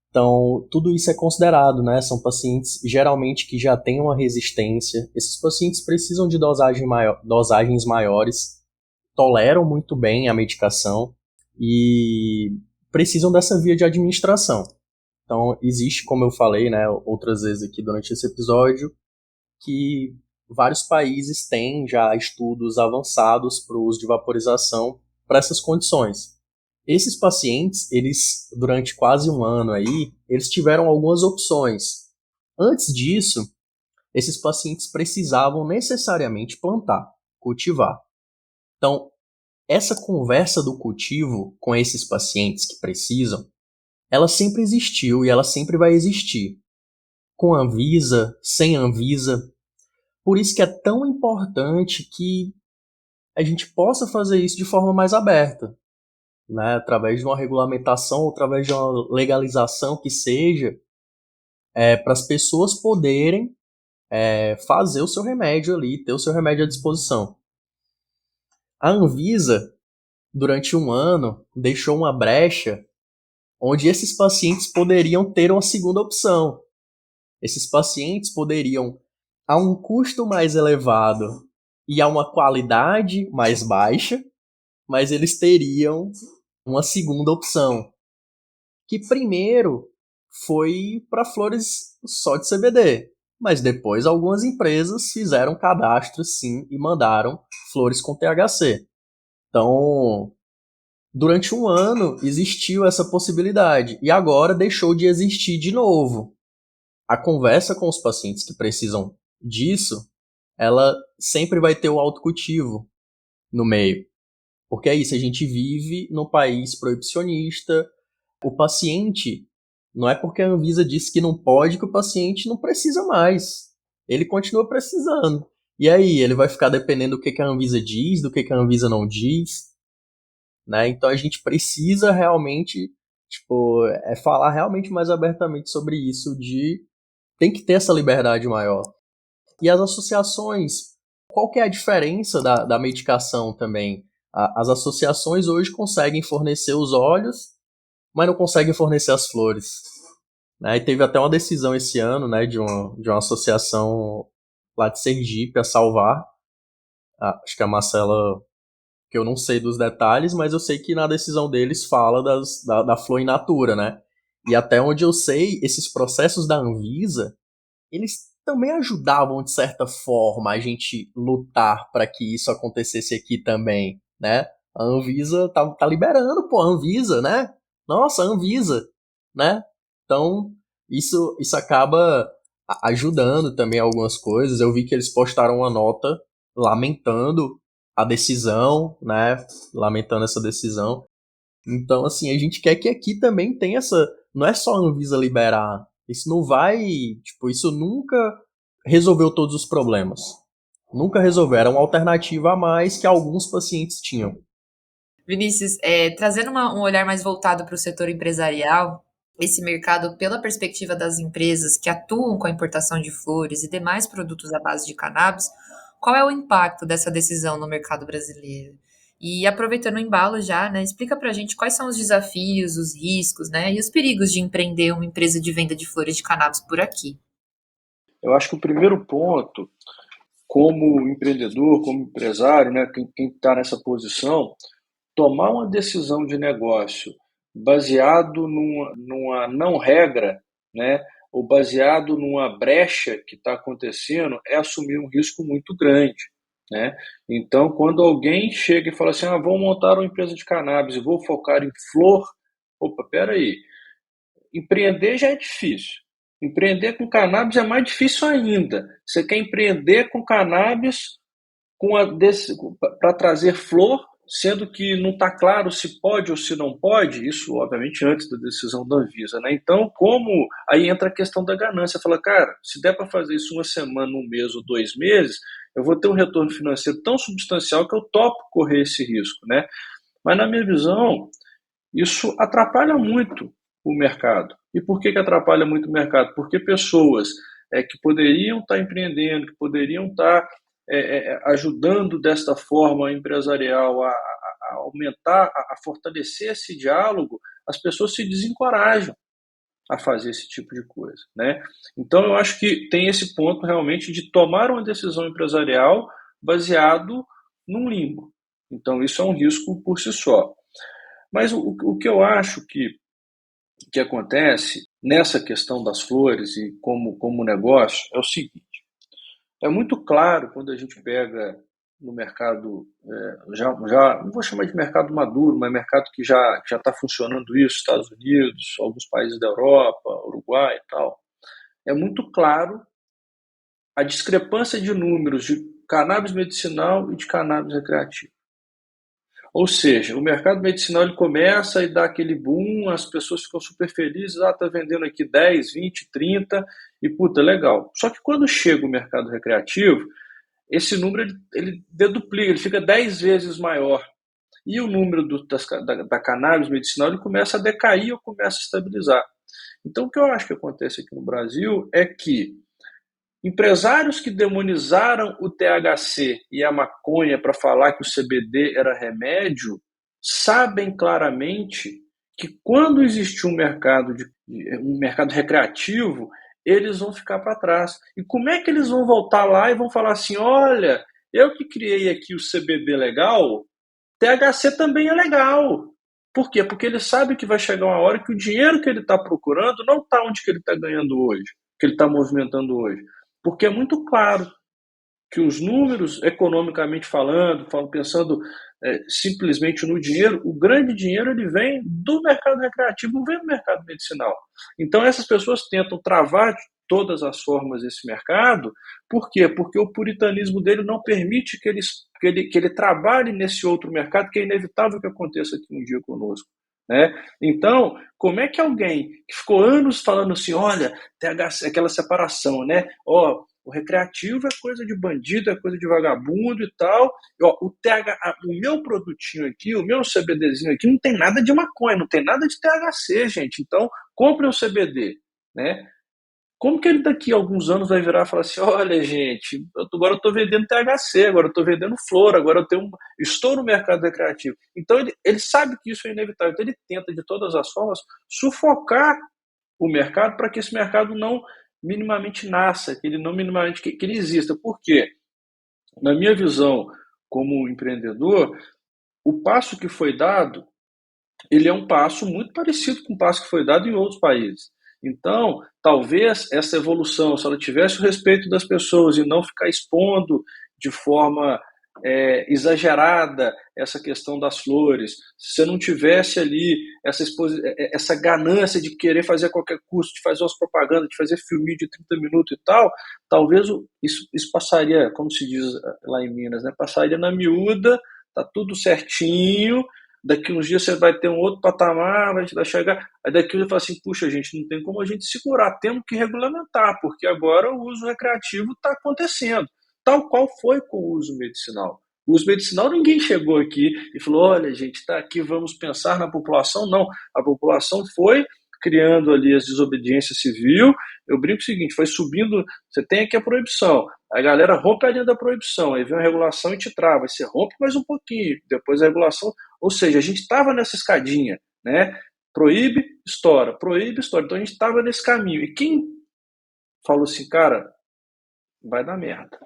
Então, tudo isso é considerado, né? São pacientes geralmente que já têm uma resistência. Esses pacientes precisam de dosagens maiores, toleram muito bem a medicação e precisam dessa via de administração. Então, existe, como eu falei, né, outras vezes aqui durante esse episódio, que vários países têm já estudos avançados para o uso de vaporização para essas condições. Esses pacientes, eles, durante quase um ano aí, eles tiveram algumas opções. Antes disso, esses pacientes precisavam necessariamente plantar, cultivar. Então, essa conversa do cultivo com esses pacientes que precisam, ela sempre existiu e ela sempre vai existir. Com Anvisa, sem Anvisa. Por isso que é tão importante que a gente possa fazer isso de forma mais aberta, né? Através de uma regulamentação, ou através de uma legalização que seja, para as pessoas poderem fazer o seu remédio ali, ter o seu remédio à disposição. A Anvisa, durante um ano, deixou uma brecha onde esses pacientes poderiam ter uma segunda opção. Esses pacientes poderiam, a um custo mais elevado e a uma qualidade mais baixa, mas eles teriam uma segunda opção, que primeiro foi para flores só de CBD, mas depois algumas empresas fizeram cadastro sim e mandaram flores com THC. Então, durante um ano existiu essa possibilidade e agora deixou de existir de novo. A conversa com os pacientes que precisam disso, ela sempre vai ter o autocultivo no meio. Porque é isso, a gente vive num país proibicionista. O paciente, não é porque a Anvisa disse que não pode que o paciente não precisa mais. Ele continua precisando. E aí, ele vai ficar dependendo do que a Anvisa diz, do que a Anvisa não diz, né? Então a gente precisa realmente, falar realmente mais abertamente sobre isso, tem que ter essa liberdade maior. E as associações, qual que é a diferença da medicação também? As associações hoje conseguem fornecer os óleos, mas não conseguem fornecer as flores, né? E teve até uma decisão esse ano, né, de uma associação lá de Sergipe, a Salvar. Acho que a Marcela, que eu não sei dos detalhes, mas eu sei que na decisão deles fala da flor in natura, né? E até onde eu sei, esses processos da Anvisa, eles também ajudavam, de certa forma, a gente lutar para que isso acontecesse aqui também, né? A Anvisa tá liberando, a Anvisa, né? Nossa, a Anvisa, né? Então, isso acaba ajudando também algumas coisas. Eu vi que eles postaram uma nota lamentando a decisão, né? Lamentando essa decisão. Então, assim, a gente quer que aqui também tenha essa... Não é só a Anvisa liberar. Isso não vai... isso nunca resolveu todos os problemas. Nunca resolveu. Era uma alternativa a mais que alguns pacientes tinham. Vinícius, trazendo um olhar mais voltado para o setor empresarial, esse mercado, pela perspectiva das empresas que atuam com a importação de flores e demais produtos à base de cannabis, qual é o impacto dessa decisão no mercado brasileiro? E aproveitando o embalo já, né, explica pra gente quais são os desafios, os riscos, né, e os perigos de empreender uma empresa de venda de flores de cannabis por aqui. Eu acho que o primeiro ponto, como empreendedor, como empresário, né, quem está nessa posição, tomar uma decisão de negócio baseado numa não regra, né, ou baseado numa brecha que está acontecendo, é assumir um risco muito grande, né? Então, quando alguém chega e fala assim, vou montar uma empresa de cannabis e vou focar em flor, opa, peraí, empreender já é difícil. Empreender com cannabis é mais difícil ainda. Você quer empreender com cannabis para trazer flor, sendo que não está claro se pode ou se não pode, isso obviamente antes da decisão da Anvisa, né? Então, aí entra a questão da ganância, fala, cara, se der para fazer isso uma semana, um mês ou 2 meses, eu vou ter um retorno financeiro tão substancial que eu topo correr esse risco, né? Mas na minha visão, isso atrapalha muito o mercado. E por que atrapalha muito o mercado? Porque pessoas que poderiam estar empreendendo, que poderiam estar ajudando desta forma empresarial a aumentar, a fortalecer esse diálogo, as pessoas se desencorajam a fazer esse tipo de coisa, né? Então, eu acho que tem esse ponto realmente de tomar uma decisão empresarial baseado num limbo. Então, isso é um risco por si só. Mas o que eu acho que acontece nessa questão das flores e como negócio é o seguinte: é muito claro quando a gente pega no mercado, já não vou chamar de mercado maduro, mas mercado que já está funcionando isso, Estados Unidos, alguns países da Europa, Uruguai e tal. É muito claro a discrepância de números de cannabis medicinal e de cannabis recreativo. Ou seja, o mercado medicinal ele começa e dá aquele boom, as pessoas ficam super felizes, tá vendendo aqui 10, 20, 30 e puta, legal. Só que quando chega o mercado recreativo, esse número ele deduplica, ele fica 10 vezes maior. E o número da cannabis medicinal ele começa a decair ou começa a estabilizar. Então, o que eu acho que acontece aqui no Brasil é que empresários que demonizaram o THC e a maconha para falar que o CBD era remédio, sabem claramente que quando existir um mercado recreativo, eles vão ficar para trás. E como é que eles vão voltar lá e vão falar assim, olha, eu que criei aqui o CBD legal, THC também é legal. Por quê? Porque ele sabe que vai chegar uma hora que o dinheiro que ele está procurando não está onde que ele está ganhando hoje, que ele está movimentando hoje. Porque é muito claro que os números, economicamente falando, pensando simplesmente no dinheiro, o grande dinheiro ele vem do mercado recreativo, não vem do mercado medicinal. Então essas pessoas tentam travar de todas as formas esse mercado. Por quê? Porque o puritanismo dele não permite que ele trabalhe nesse outro mercado, que é inevitável que aconteça aqui um dia conosco. Né? Então, como é que alguém que ficou anos falando assim, olha, THC, aquela separação, né? O recreativo é coisa de bandido, é coisa de vagabundo e tal. O meu produtinho aqui, o meu CBDzinho aqui, não tem nada de maconha, não tem nada de THC, gente. Então, compre um CBD, né? Como que ele daqui a alguns anos vai virar e falar assim, olha, gente, agora eu estou vendendo THC, agora eu estou vendendo flor, agora estou no mercado recreativo. Então, ele sabe que isso é inevitável. Então, ele tenta, de todas as formas, sufocar o mercado para que esse mercado não minimamente nasça, que ele não minimamente que ele exista. Por quê? Na minha visão como empreendedor, o passo que foi dado, ele é um passo muito parecido com o passo que foi dado em outros países. Então, talvez essa evolução, se ela tivesse o respeito das pessoas e não ficar expondo de forma exagerada essa questão das flores, se você não tivesse ali essa ganância de querer fazer a qualquer custo, de fazer umas propagandas, de fazer filminho de 30 minutos e tal, talvez isso passaria, como se diz lá em Minas, né? Passaria na miúda, tá tudo certinho, daqui uns dias você vai ter um outro patamar, vai chegar, aí daqui você fala assim, puxa, gente, não tem como a gente segurar, temos que regulamentar, porque agora o uso recreativo está acontecendo, tal qual foi com o uso medicinal. O uso medicinal, ninguém chegou aqui e falou, olha, gente, está aqui, vamos pensar na população. Não, a população foi criando ali as desobediências civil. Eu brinco o seguinte, foi subindo, você tem aqui a proibição, a galera rompe a linha da proibição, aí vem a regulação e te trava, aí você rompe mais um pouquinho, depois a regulação, ou seja, a gente estava nessa escadinha, né? Proíbe, estoura, então a gente estava nesse caminho, e quem falou assim, cara, vai dar merda,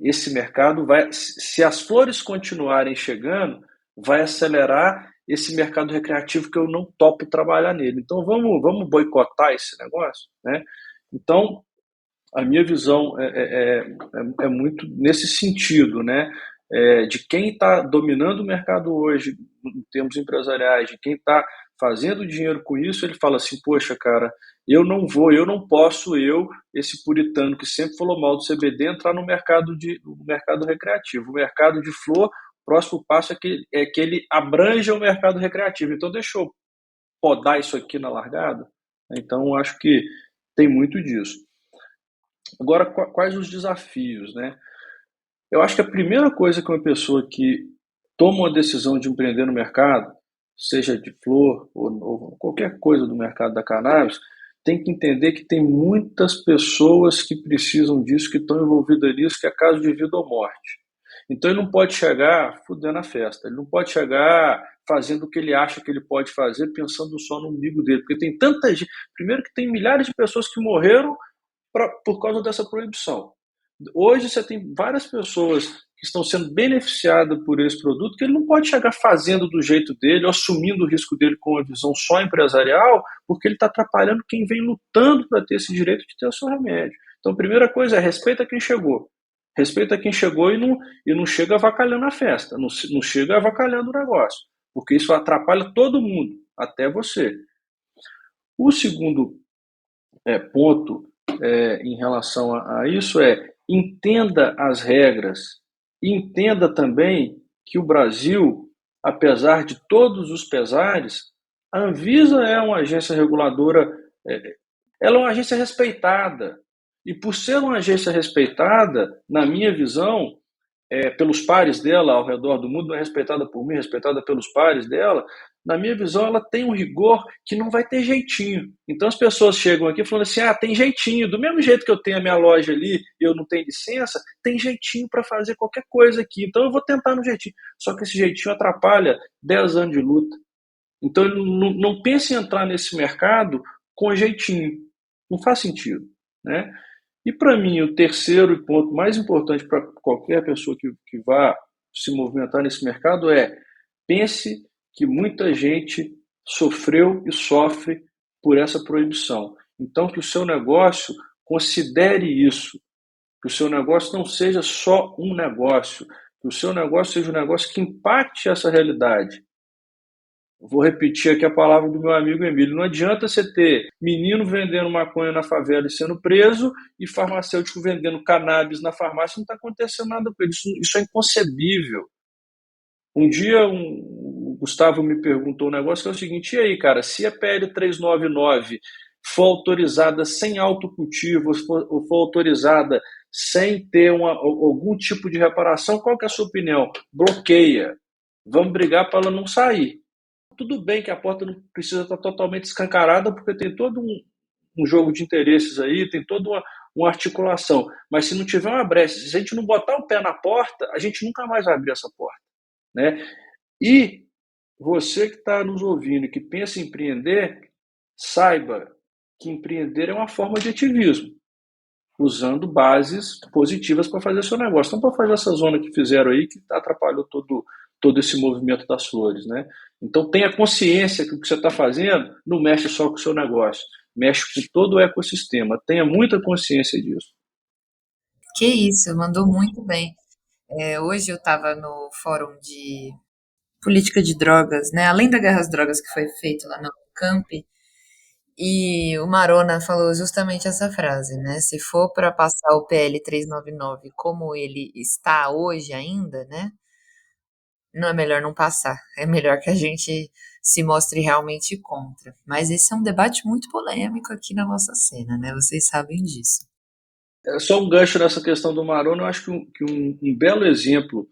esse mercado vai, se as flores continuarem chegando, vai acelerar esse mercado recreativo que eu não topo trabalhar nele. Então vamos boicotar esse negócio, né? Então a minha visão é muito nesse sentido, né? De quem está dominando o mercado hoje em termos empresariais, de quem está fazendo dinheiro com isso, ele fala assim, poxa, cara, eu não posso, esse puritano que sempre falou mal do CBD, entrar no mercado recreativo. O mercado de flor, o próximo passo é que ele abranja o mercado recreativo. Então, deixa eu podar isso aqui na largada. Então, acho que tem muito disso. Agora, quais os desafios, né? Eu acho que a primeira coisa que uma pessoa que toma uma decisão de empreender no mercado, seja de flor ou qualquer coisa do mercado da cannabis, tem que entender que tem muitas pessoas que precisam disso, que estão envolvidas nisso, que é caso de vida ou morte. Então ele não pode chegar fudendo a festa, ele não pode chegar fazendo o que ele acha que ele pode fazer, pensando só no umbigo dele, porque tem tanta gente, primeiro que tem milhares de pessoas que morreram por causa dessa proibição. Hoje você tem várias pessoas que estão sendo beneficiadas por esse produto, que ele não pode chegar fazendo do jeito dele, ou assumindo o risco dele com uma visão só empresarial, porque ele está atrapalhando quem vem lutando para ter esse direito de ter o seu remédio. Então, a primeira coisa é respeita quem chegou. Respeita quem chegou e não chega avacalhando a festa, não chega avacalhando o negócio, porque isso atrapalha todo mundo, até você. O segundo ponto em relação a isso entenda as regras, entenda também que o Brasil, apesar de todos os pesares, a Anvisa é uma agência reguladora, ela é uma agência respeitada. E por ser uma agência respeitada, na minha visão, pelos pares dela ao redor do mundo, não é respeitada por mim, é respeitada pelos pares dela, na minha visão, ela tem um rigor que não vai ter jeitinho. Então as pessoas chegam aqui falando assim, tem jeitinho, do mesmo jeito que eu tenho a minha loja ali e eu não tenho licença, tem jeitinho para fazer qualquer coisa aqui, então eu vou tentar no jeitinho. Só que esse jeitinho atrapalha 10 anos de luta. Então não pense em entrar nesse mercado com jeitinho, não faz sentido, né? E para mim, o terceiro ponto mais importante para qualquer pessoa que vá se movimentar nesse mercado pense que muita gente sofreu e sofre por essa proibição. Então, que o seu negócio considere isso, que o seu negócio não seja só um negócio, que o seu negócio seja um negócio que impacte essa realidade. Vou repetir aqui a palavra do meu amigo Emílio. Não adianta você ter menino vendendo maconha na favela e sendo preso e farmacêutico vendendo cannabis na farmácia, não está acontecendo nada com ele. Isso é inconcebível. Um dia o Gustavo me perguntou um negócio que é o seguinte, e aí, cara, se a PL 399 for autorizada sem autocultivo, ou for autorizada sem ter algum tipo de reparação, qual que é a sua opinião? Bloqueia. Vamos brigar para ela não sair. Tudo bem que a porta não precisa estar totalmente escancarada, porque tem todo um jogo de interesses aí, tem toda uma articulação. Mas se não tiver uma brecha, se a gente não botar o pé na porta, a gente nunca mais vai abrir essa porta, né? E você que está nos ouvindo, que pensa em empreender, saiba que empreender é uma forma de ativismo, usando bases positivas para fazer seu negócio. Não para fazer essa zona que fizeram aí, que atrapalhou todo esse movimento das flores, né? Então tenha consciência que o que você está fazendo não mexe só com o seu negócio, mexe com todo o ecossistema. Tenha muita consciência disso. Que isso, mandou muito bem. Hoje eu estava no fórum de política de drogas, né? Além da guerra às drogas que foi feito lá no Camp, e o Marona falou justamente essa frase, né? Se for para passar o PL 399 como ele está hoje ainda, né? Não é melhor não passar. É melhor que a gente se mostre realmente contra. Mas esse é um debate muito polêmico aqui na nossa cena, né? Vocês sabem disso. Só um gancho nessa questão do Marona, eu acho que um belo exemplo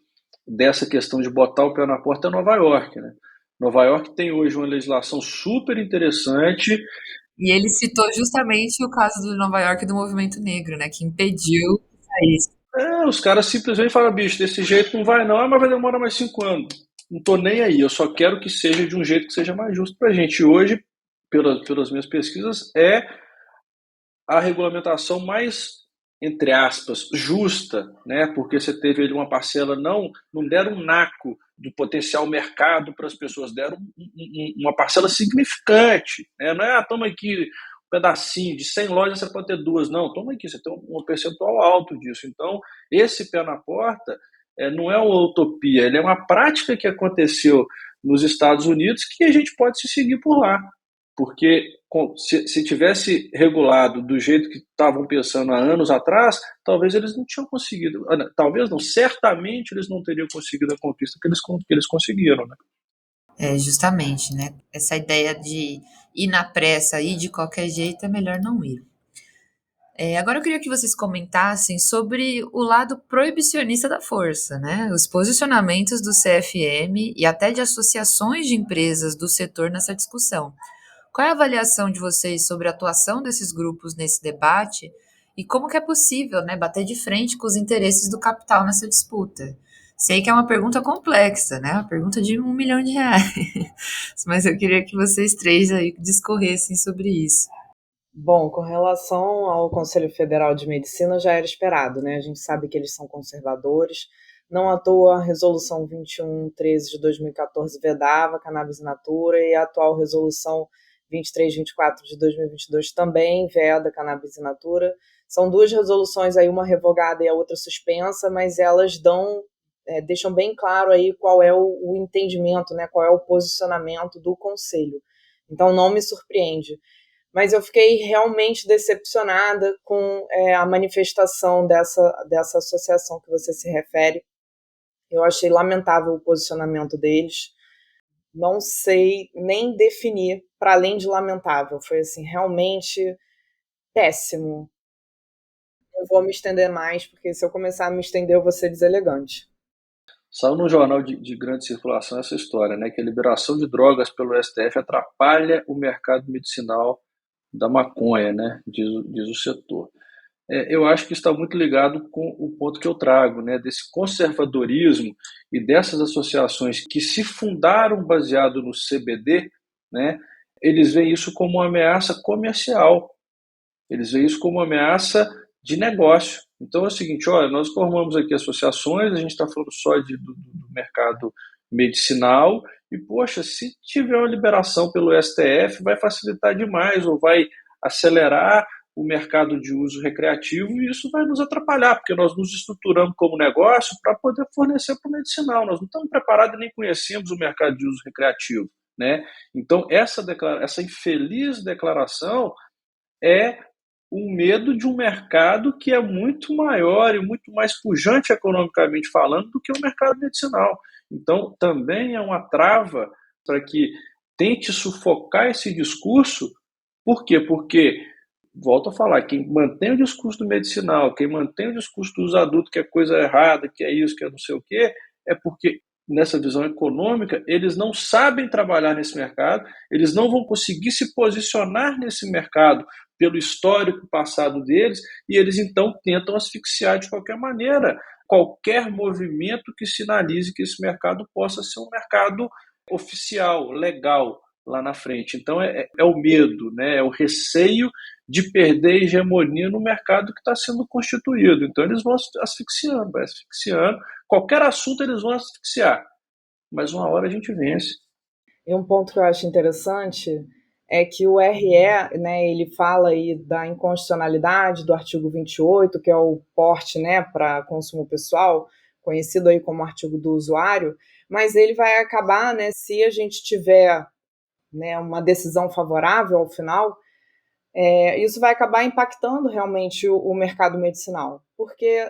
dessa questão de botar o pé na porta é Nova York, né? Nova York tem hoje uma legislação super interessante. E ele citou justamente o caso de Nova York do movimento negro, né? Que impediu que saísse. Os caras simplesmente falam, bicho, desse jeito não vai não, mas vai demorar mais 5 anos. Não tô nem aí, eu só quero que seja de um jeito que seja mais justo pra gente. E hoje, pelas minhas pesquisas, é a regulamentação mais, entre aspas, justa, né? Porque você teve ali uma parcela, não deram um naco do potencial mercado para as pessoas, deram uma parcela significante, né? Não é, toma aqui um pedacinho, de 100 lojas você pode ter 2, não, toma aqui, você tem um percentual alto disso. Então, esse pé na porta não é uma utopia, ele é uma prática que aconteceu nos Estados Unidos que a gente pode se seguir por lá. Porque se tivesse regulado do jeito que estavam pensando há anos atrás, talvez eles não tinham conseguido, talvez não, certamente eles não teriam conseguido a conquista que eles conseguiram, né? Justamente, né? Essa ideia de ir na pressa, ir de qualquer jeito, é melhor não ir. Agora eu queria que vocês comentassem sobre o lado proibicionista da força, né? Os posicionamentos do CFM e até de associações de empresas do setor nessa discussão. Qual é a avaliação de vocês sobre a atuação desses grupos nesse debate e como que é possível, né, bater de frente com os interesses do capital nessa disputa? Sei que é uma pergunta complexa, né? Uma pergunta de R$ 1 milhão. Mas eu queria que vocês três aí discorressem sobre isso. Bom, com relação ao Conselho Federal de Medicina, já era esperado, né? A gente sabe que eles são conservadores. Não à toa, a Resolução 2113 de 2014 vedava a cannabis in natura e a atual Resolução 2324 de 2022 também veda a cannabis in natura. São duas resoluções aí, uma revogada e a outra suspensa, mas elas deixam bem claro aí qual é o entendimento, né? Qual é o posicionamento do Conselho. Então, não me surpreende. Mas eu fiquei realmente decepcionada com a manifestação dessa associação que você se refere. Eu achei lamentável o posicionamento deles. Não sei nem definir, para além de lamentável. Foi assim, realmente péssimo. Não vou me estender mais, porque se eu começar a me estender, eu vou ser deselegante. Saiu no jornal de grande circulação essa história, né, que a liberação de drogas pelo STF atrapalha o mercado medicinal da maconha, né, diz o setor. Eu acho que está muito ligado com o ponto que eu trago, né, desse conservadorismo e dessas associações que se fundaram baseado no CBD, né, eles veem isso como uma ameaça comercial, eles veem isso como uma ameaça de negócio. Então é o seguinte, olha, nós formamos aqui associações, a gente está falando só do mercado medicinal, e poxa, se tiver uma liberação pelo STF, vai facilitar demais, ou vai acelerar o mercado de uso recreativo, e isso vai nos atrapalhar, porque nós nos estruturamos como negócio para poder fornecer para o medicinal. Nós não estamos preparados e nem conhecemos o mercado de uso recreativo, né? Então, essa infeliz declaração é o medo de um mercado que é muito maior e muito mais pujante economicamente falando do que o mercado medicinal. Então, também é uma trava para que tente sufocar esse discurso. Por quê? Porque, volto a falar, quem mantém o discurso do medicinal, quem mantém o discurso do uso adulto, que é coisa errada, que é isso, que é não sei o quê, é porque, nessa visão econômica, eles não sabem trabalhar nesse mercado, eles não vão conseguir se posicionar nesse mercado pelo histórico passado deles, e eles então tentam asfixiar de qualquer maneira qualquer movimento que sinalize que esse mercado possa ser um mercado oficial, legal, lá na frente. Então é o medo, né? É o receio de perder a hegemonia no mercado que está sendo constituído. Então eles vão asfixiando, vai asfixiando. Qualquer assunto eles vão asfixiar, mas uma hora a gente vence. E um ponto que eu acho interessante é que o RE, né, ele fala aí da inconstitucionalidade do artigo 28, que é o porte, né, para consumo pessoal, conhecido aí como artigo do usuário, mas ele vai acabar, né, se a gente tiver, né, uma decisão favorável ao final, isso vai acabar impactando realmente o mercado medicinal, porque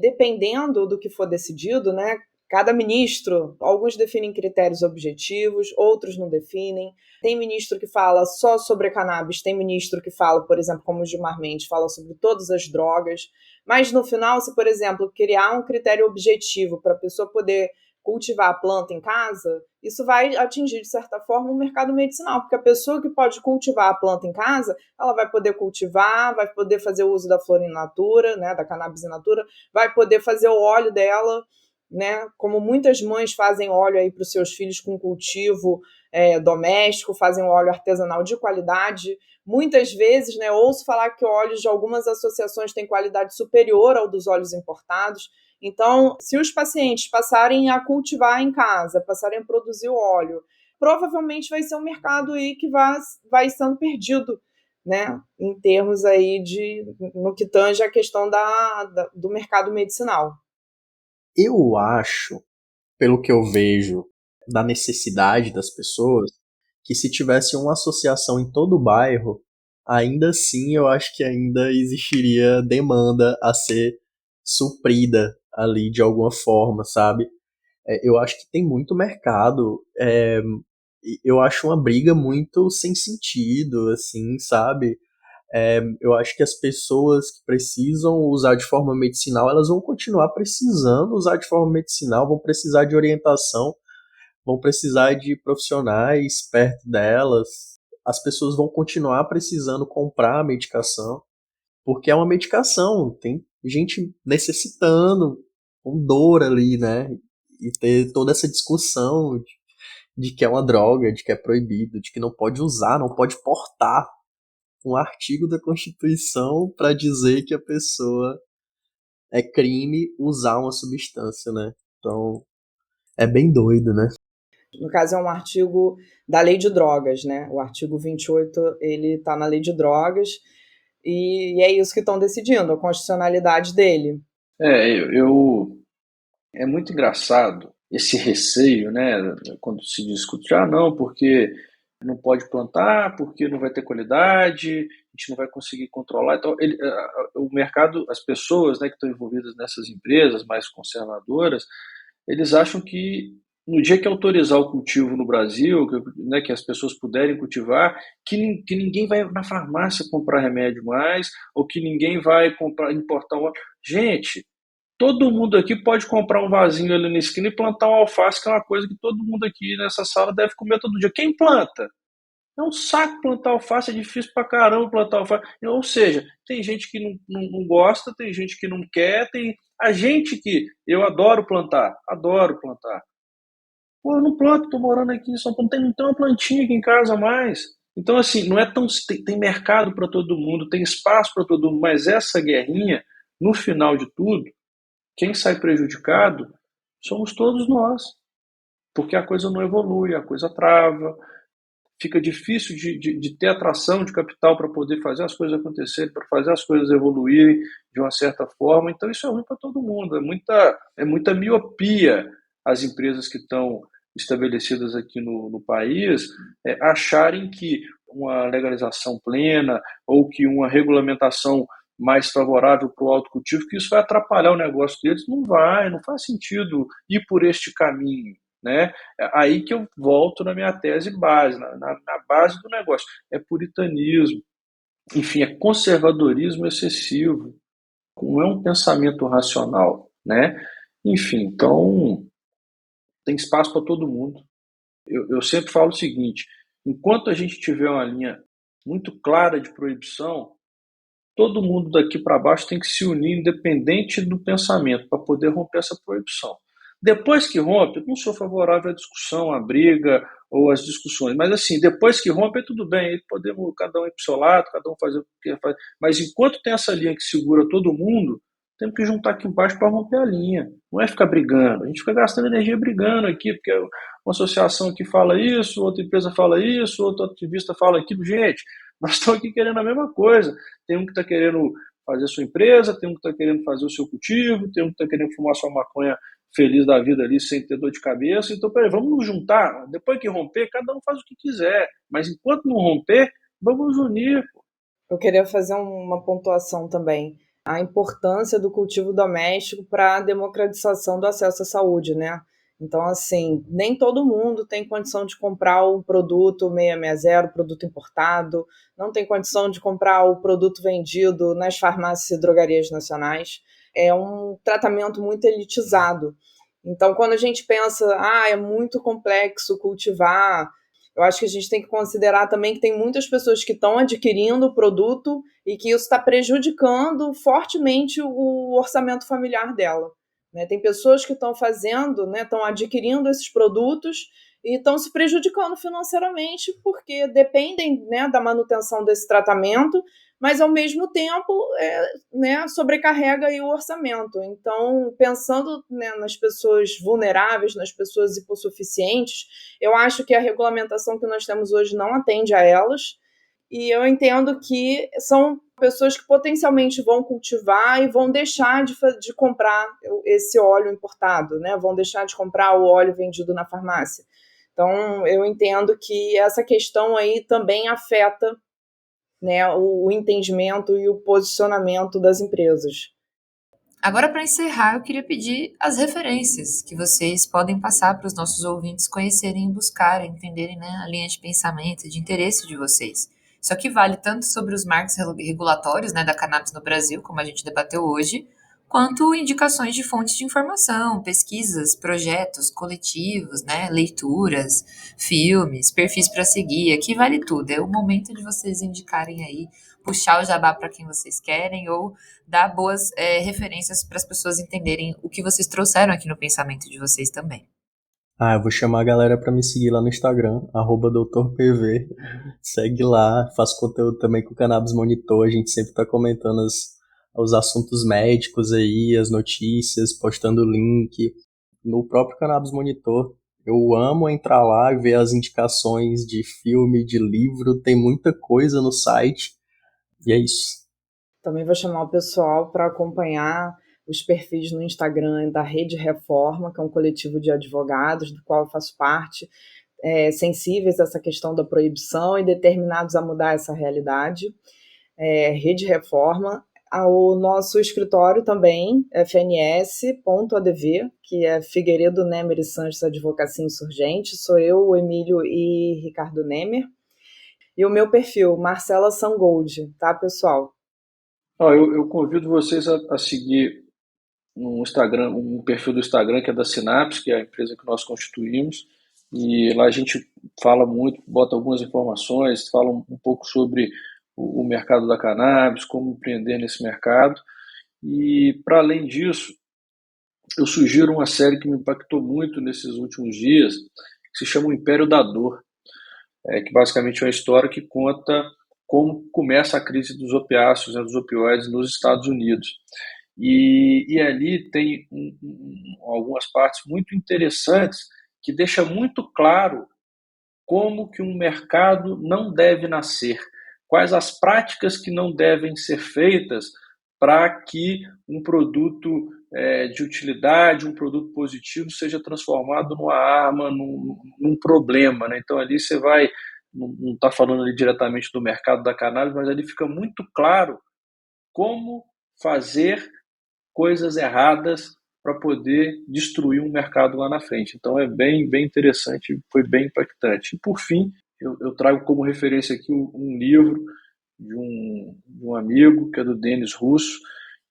dependendo do que for decidido, né, cada ministro, alguns definem critérios objetivos, outros não definem. Tem ministro que fala só sobre a cannabis, tem ministro que fala, por exemplo, como o Gilmar Mendes, fala sobre todas as drogas. Mas no final, se, por exemplo, criar um critério objetivo para a pessoa poder cultivar a planta em casa, isso vai atingir, de certa forma, o mercado medicinal, porque a pessoa que pode cultivar a planta em casa, ela vai poder cultivar, vai poder fazer o uso da flor in natura, né, da cannabis in natura, vai poder fazer o óleo dela, né, como muitas mães fazem óleo aí para os seus filhos com cultivo doméstico, fazem um óleo artesanal de qualidade. Muitas vezes, né, ouço falar que óleos de algumas associações têm qualidade superior ao dos óleos importados. Então, se os pacientes passarem a cultivar em casa, passarem a produzir o óleo, provavelmente vai ser um mercado aí que vai sendo perdido, né, em termos aí no que tange a questão do mercado medicinal. Eu acho, pelo que eu vejo da necessidade das pessoas, que se tivesse uma associação em todo o bairro, ainda assim eu acho que ainda existiria demanda a ser suprida ali de alguma forma, sabe? Eu acho que tem muito mercado, eu acho uma briga muito sem sentido, assim, sabe? Eu acho que as pessoas que precisam usar de forma medicinal, elas vão continuar precisando usar de forma medicinal, vão precisar de orientação, vão precisar de profissionais perto delas. As pessoas vão continuar precisando comprar a medicação, porque é uma medicação, tem gente necessitando, com dor ali, né? e ter toda essa discussão de que é uma droga, de que é proibido, de que não pode usar, não pode portar um artigo da Constituição para dizer que a pessoa é crime usar uma substância, né? Então, é bem doido, né? No caso, é um artigo da Lei de Drogas, né? O artigo 28, ele está na Lei de Drogas, e é isso que estão decidindo, a constitucionalidade dele. É muito engraçado esse receio, né? Quando se discute, não, porque não pode plantar, porque não vai ter qualidade, a gente não vai conseguir controlar. Então, o mercado, as pessoas, né, que estão envolvidas nessas empresas mais conservadoras, eles acham que no dia que autorizar o cultivo no Brasil, né, que as pessoas puderem cultivar, que ninguém vai na farmácia comprar remédio mais, ou que ninguém vai importar um. Gente, todo mundo aqui pode comprar um vasinho ali na esquina e plantar um alface, que é uma coisa que todo mundo aqui nessa sala deve comer todo dia. Quem planta? É um saco plantar alface, é difícil pra caramba plantar alface. Ou seja, tem gente que não gosta, tem gente que não quer, tem a gente que eu adoro plantar. Pô, eu não planto, tô morando aqui em São Paulo, não tem uma plantinha aqui em casa mais. Então, assim, não é tão. Tem mercado para todo mundo, tem espaço para todo mundo, mas essa guerrinha, no final de tudo, quem sai prejudicado somos todos nós. Porque a coisa não evolui, a coisa trava, fica difícil de ter atração de capital para poder fazer as coisas acontecerem, para fazer as coisas evoluírem de uma certa forma. Então isso é ruim para todo mundo, é muita miopia as empresas que estão estabelecidas aqui no país acharem que uma legalização plena ou que uma regulamentação mais favorável para o autocultivo, que isso vai atrapalhar o negócio deles. Não faz sentido ir por este caminho. Né? Aí que eu volto na minha tese base, na base do negócio. É puritanismo, enfim, é conservadorismo excessivo, não é um pensamento racional, né? Enfim, então tem espaço para todo mundo. Eu sempre falo o seguinte: enquanto a gente tiver uma linha muito clara de proibição, todo mundo daqui para baixo tem que se unir, independente do pensamento, para poder romper essa proibição. Depois que rompe, eu não sou favorável à discussão, à briga ou às discussões, mas assim, depois que rompe, tudo bem, aí podemos cada um ir para o seu lado, cada um fazer o que quer fazer, mas enquanto tem essa linha que segura todo mundo, temos que juntar aqui embaixo para romper a linha, não é ficar brigando, a gente fica gastando energia brigando aqui, porque uma associação aqui fala isso, outra empresa fala isso, outro ativista fala aquilo, gente, nós estamos aqui querendo a mesma coisa, tem um que está querendo fazer a sua empresa, tem um que está querendo fazer o seu cultivo, tem um que está querendo fumar sua maconha feliz da vida ali, sem ter dor de cabeça. Então, peraí, vamos nos juntar. Depois que romper, cada um faz o que quiser. Mas enquanto não romper, vamos nos unir. Eu queria fazer uma pontuação também. A importância do cultivo doméstico para a democratização do acesso à saúde, né? Então, assim, nem todo mundo tem condição de comprar o produto 660, produto importado, não tem condição de comprar o produto vendido nas farmácias e drogarias nacionais. É um tratamento muito elitizado. Então, quando a gente pensa, é muito complexo cultivar, eu acho que a gente tem que considerar também que tem muitas pessoas que estão adquirindo o produto e que isso está prejudicando fortemente o orçamento familiar dela. Né? Tem pessoas que estão fazendo, né, estão adquirindo esses produtos e estão se prejudicando financeiramente porque dependem, né, da manutenção desse tratamento, mas ao mesmo tempo sobrecarrega aí o orçamento. Então, pensando, né, nas pessoas vulneráveis, nas pessoas hipossuficientes, eu acho que a regulamentação que nós temos hoje não atende a elas, e eu entendo que são pessoas que potencialmente vão cultivar e vão deixar de comprar esse óleo importado, né? Vão deixar de comprar o óleo vendido na farmácia. Então, eu entendo que essa questão aí também afeta, né, o entendimento e o posicionamento das empresas. Agora, para encerrar, eu queria pedir as referências que vocês podem passar para os nossos ouvintes conhecerem e buscarem, entenderem, né, a linha de pensamento e de interesse de vocês. Isso aqui vale tanto sobre os marcos regulatórios, né, da cannabis no Brasil, como a gente debateu hoje, quanto indicações de fontes de informação, pesquisas, projetos coletivos, né, leituras, filmes, perfis para seguir. Aqui vale tudo. É o momento de vocês indicarem aí puxar o jabá para quem vocês querem ou dar boas referências para as pessoas entenderem o que vocês trouxeram aqui no pensamento de vocês também. Eu vou chamar a galera pra me seguir lá no Instagram, @doutorpv. Segue lá, faço conteúdo também com o Cannabis Monitor, a gente sempre tá comentando os assuntos médicos aí, as notícias, postando link. No próprio Cannabis Monitor, eu amo entrar lá e ver as indicações de filme, de livro, tem muita coisa no site, e é isso. Também vou chamar o pessoal para acompanhar os perfis no Instagram da Rede Reforma, que é um coletivo de advogados, do qual eu faço parte, sensíveis a essa questão da proibição e determinados a mudar essa realidade. Rede Reforma. O nosso escritório também, fns.adv, que é Figueiredo Nemer e Sanches Advocacia Insurgente. Sou eu, o Emílio e Ricardo Nemer. E o meu perfil, Marcela Sangold, tá, pessoal? Eu convido vocês a seguir no Instagram, um perfil do Instagram que é da Sinapse, que é a empresa que nós constituímos, e lá a gente fala muito, bota algumas informações, fala um pouco sobre o mercado da cannabis, como empreender nesse mercado, e para além disso, eu sugiro uma série que me impactou muito nesses últimos dias, que se chama O Império da Dor, que basicamente é uma história que conta como começa a crise dos opiáceos, dos opioides nos Estados Unidos. E ali tem algumas partes muito interessantes que deixa muito claro como que um mercado não deve nascer, quais as práticas que não devem ser feitas para que um produto de utilidade, um produto positivo seja transformado numa arma, num problema, né? Então ali você vai, não está falando ali diretamente do mercado da cannabis, mas ali fica muito claro como fazer coisas erradas para poder destruir um mercado lá na frente. Então é bem interessante, foi bem impactante. E por fim, eu trago como referência aqui um livro de um amigo, que é do Denis Russo,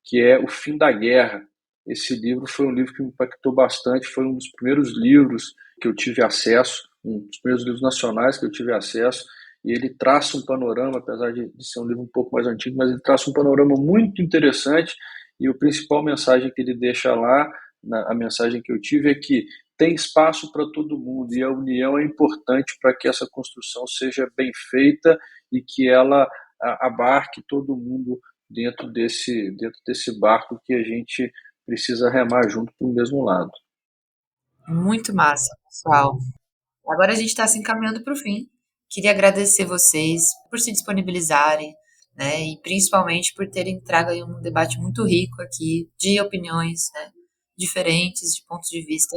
que é O Fim da Guerra. Esse livro foi um livro que me impactou bastante, foi um dos primeiros livros que eu tive acesso, um dos primeiros livros nacionais que eu tive acesso, e ele traça um panorama, apesar de ser um livro um pouco mais antigo, mas ele traça um panorama muito interessante. E a principal mensagem que ele deixa lá, a mensagem que eu tive, é que tem espaço para todo mundo e a união é importante para que essa construção seja bem feita e que ela abarque todo mundo dentro desse barco que a gente precisa remar junto para o mesmo lado. Muito massa, pessoal. Agora a gente está se encaminhando para o fim. Queria agradecer vocês por se disponibilizarem, né, e principalmente por terem trago aí um debate muito rico aqui de opiniões, né, diferentes, de pontos de vista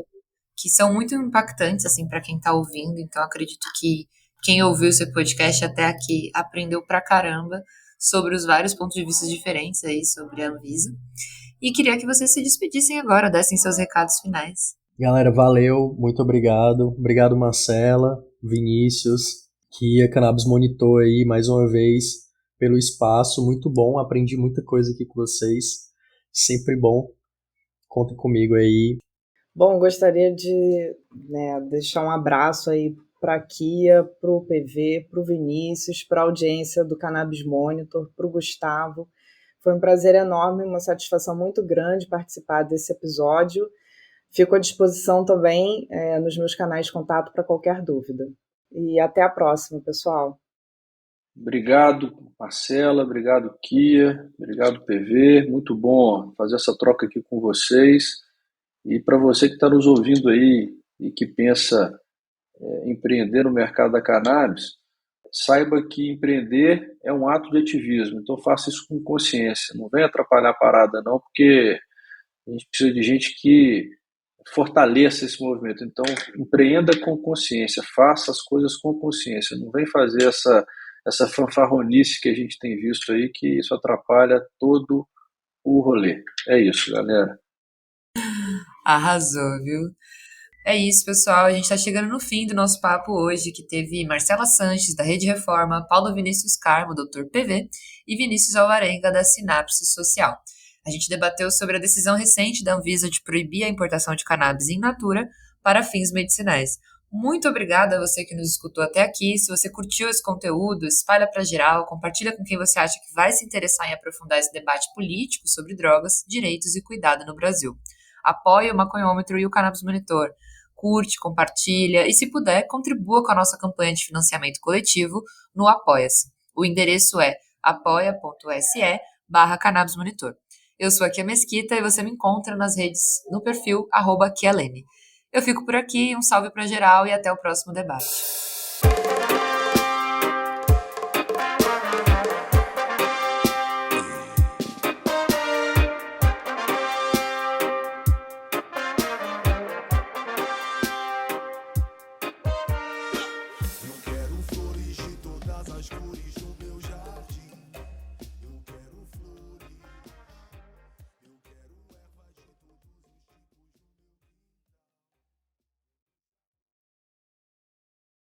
que são muito impactantes assim para quem está ouvindo. Então acredito que quem ouviu o seu podcast até aqui aprendeu pra caramba sobre os vários pontos de vista diferentes aí sobre a Anvisa. E queria que vocês se despedissem agora, dessem seus recados finais. Galera, valeu, muito obrigado. Obrigado, Marcela, Vinícius, Kia, Cannabis Monitor aí, mais uma vez, pelo espaço, muito bom, aprendi muita coisa aqui com vocês, sempre bom, contem comigo aí. Bom, gostaria de deixar um abraço aí para a Kia, para o PV, para o Vinícius, para a audiência do Cannabis Monitor, para o Gustavo. Foi um prazer enorme, uma satisfação muito grande participar desse episódio. Fico à disposição também nos meus canais de contato para qualquer dúvida. E até a próxima, pessoal. Obrigado, Marcela, obrigado, Kia, obrigado, PV. Muito bom fazer essa troca aqui com vocês. E para você que está nos ouvindo aí e que pensa empreender no mercado da cannabis, saiba que empreender é um ato de ativismo. Então faça isso com consciência. Não venha atrapalhar a parada não, porque a gente precisa de gente que fortaleça esse movimento. Então empreenda com consciência, faça as coisas com consciência. Não vem fazer essa fanfarronice que a gente tem visto aí, que isso atrapalha todo o rolê. É isso, galera. Arrasou, viu? É isso, pessoal. A gente está chegando no fim do nosso papo hoje, que teve Marcela Sanches, da Rede Reforma, Paulo Vinícius Carmo, Dr. PV, e Vinícius Alvarenga, da Sinapse Social. A gente debateu sobre a decisão recente da Anvisa de proibir a importação de cannabis in natura para fins medicinais. Muito obrigada a você que nos escutou até aqui. Se você curtiu esse conteúdo, espalha para geral, compartilha com quem você acha que vai se interessar em aprofundar esse debate político sobre drogas, direitos e cuidado no Brasil. Apoie o Maconhômetro e o Cannabis Monitor. Curte, compartilha e, se puder, contribua com a nossa campanha de financiamento coletivo no Apoia-se. O endereço é apoia.se/Cannabis Monitor. Eu sou a Kia Mesquita e você me encontra nas redes no perfil @KiaLene. Eu fico por aqui, um salve para geral e até o próximo debate.